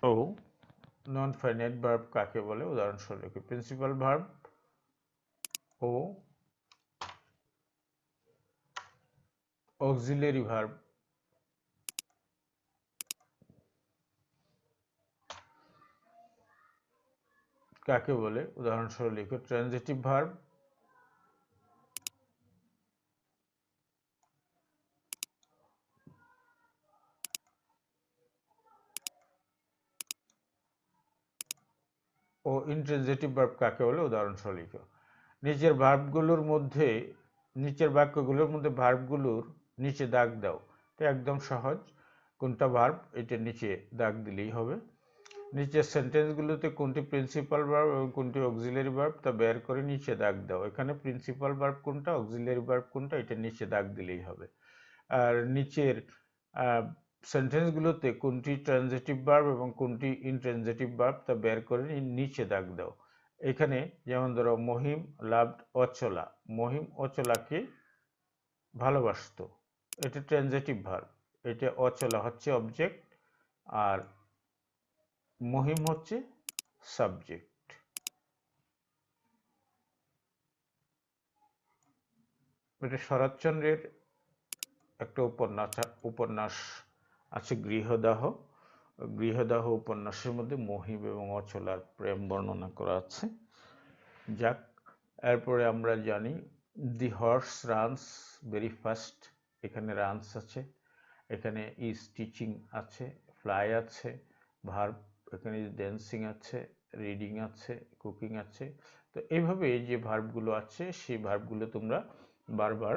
ও নন ফাইনাইট ভার্ব কাকে বলে উদাহরণ সহ লিখো। প্রিন্সিপাল ভার্ব ও অক্সিলারি ভার্ব কাকে বলে উদাহরণ সহ লিখো। ট্রানজিটিভ ভার্ব ও ইন্ট্রানজিটিভ ভার্ব কাকে বলে উদাহরণ সহ লিখো। নিচের ভার্বগুলোর মধ্যে নিচের বাক্যগুলোর মধ্যে ভার্বগুলোর নিচে দাগ দাও। তো একদম সহজ, কোনটা ভার্ব এটা নিচে দাগ দিলেই হবে। নিচের সেন্টেন্সগুলোতে কোনটি প্রিন্সিপাল ভার্ব এবং কোনটি অক্সিলারি ভার্ব তা বের করে নিচে দাগ দাও। এখানে প্রিন্সিপাল ভার্ব কোনটা, অক্সিলারি ভার্ব কোনটা, এটা নিচে দাগ দিলেই হবে। আর নিচের সেন্টেন্সগুলোতে কোনটি ট্রানজিটিভ ভার্ব এবং কোনটি ইনট্রানজিটিভ ভার্ব তা বের করে নিচে দাগ দাও। এখানে যেমন ধরো মহিম লাভড অচলা, মহিম অচলাকে ভালোবাসতো, এটা ট্রানজিটিভ ভার্ব, এটা অচলা হচ্ছে অবজেক্ট আর মহিম হচ্ছে সাবজেক্ট। এটা শরৎচন্দ্রের একটা উপন্যাস আছে গৃহদাহ। গৃহদাহ উপন্যাসের মধ্যে মহিম এবং অচলার প্রেম বর্ণনা করা আছে। যাক, এরপরে আমরা জানি দি হর্স রানস ভেরি ফাস্ট, এখানে রানস আছে, এখানে ইজ টিচিং আছে, ফ্লাই আছে, ভার্ব এখানে ড্যান্সিং আছে, রিডিং আছে, কুকিং আছে। তো এইভাবে যে ভার্বগুলো আছে সেই ভার্বগুলো তোমরা বারবার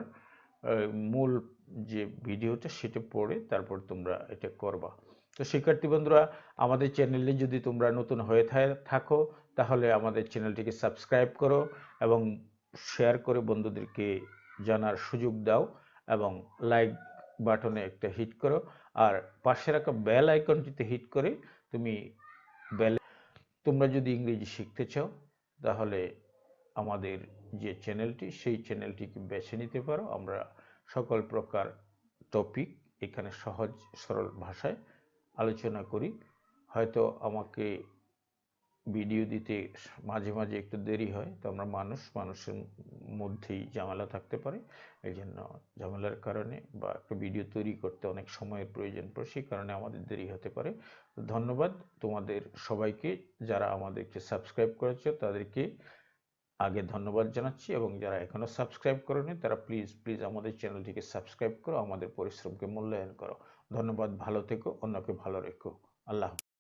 মূল যে ভিডিওটা সেটা পড়ে তারপর তোমরা এটা করবা। তো শিক্ষার্থী বন্ধুরা, আমাদের চ্যানেলে যদি তোমরা নতুন হয়ে থাকো তাহলে আমাদের চ্যানেলটিকে সাবস্ক্রাইব করো এবং শেয়ার করে বন্ধুদেরকে জানার সুযোগ দাও এবং লাইক বাটনে একটা হিট করো আর পাশে রাখা বেল আইকনটিতে হিট করে তোমরা যদি ইংরেজি শিখতে চাও তাহলে আমাদের যে চ্যানেলটি সেই চ্যানেলটিকে বেছে নিতে পারো। আমরা সকল প্রকার টপিক এখানে সহজ সরল ভাষায় আলোচনা করি। হয়তো আমাকে ভিডিও দিতে মাঝে মাঝে একটু দেরি হয়, তো আমরা মানুষের মধ্যেই ঝামেলা থাকতে পারে, এই জন্য ঝামেলার কারণে বা একটা ভিডিও তৈরি করতে অনেক সময়ের প্রয়োজন পড়ে, সেই কারণে আমাদের দেরি হতে পারে। ধন্যবাদ তোমাদের সবাইকে, যারা আমাদেরকে সাবস্ক্রাইব করেছে তাদেরকে আগে ধন্যবাদ জানাচ্ছি এবং যারা এখনো সাবস্ক্রাইব করেনি তারা প্লিজ প্লিজ আমাদের চ্যানেলটিকে সাবস্ক্রাইব করো, আমাদের পরিশ্রমকে মূল্যায়ন করো। ধন্যবাদ, ভালো থেকো, অন্যকে ভালো রেখো। আল্লাহ।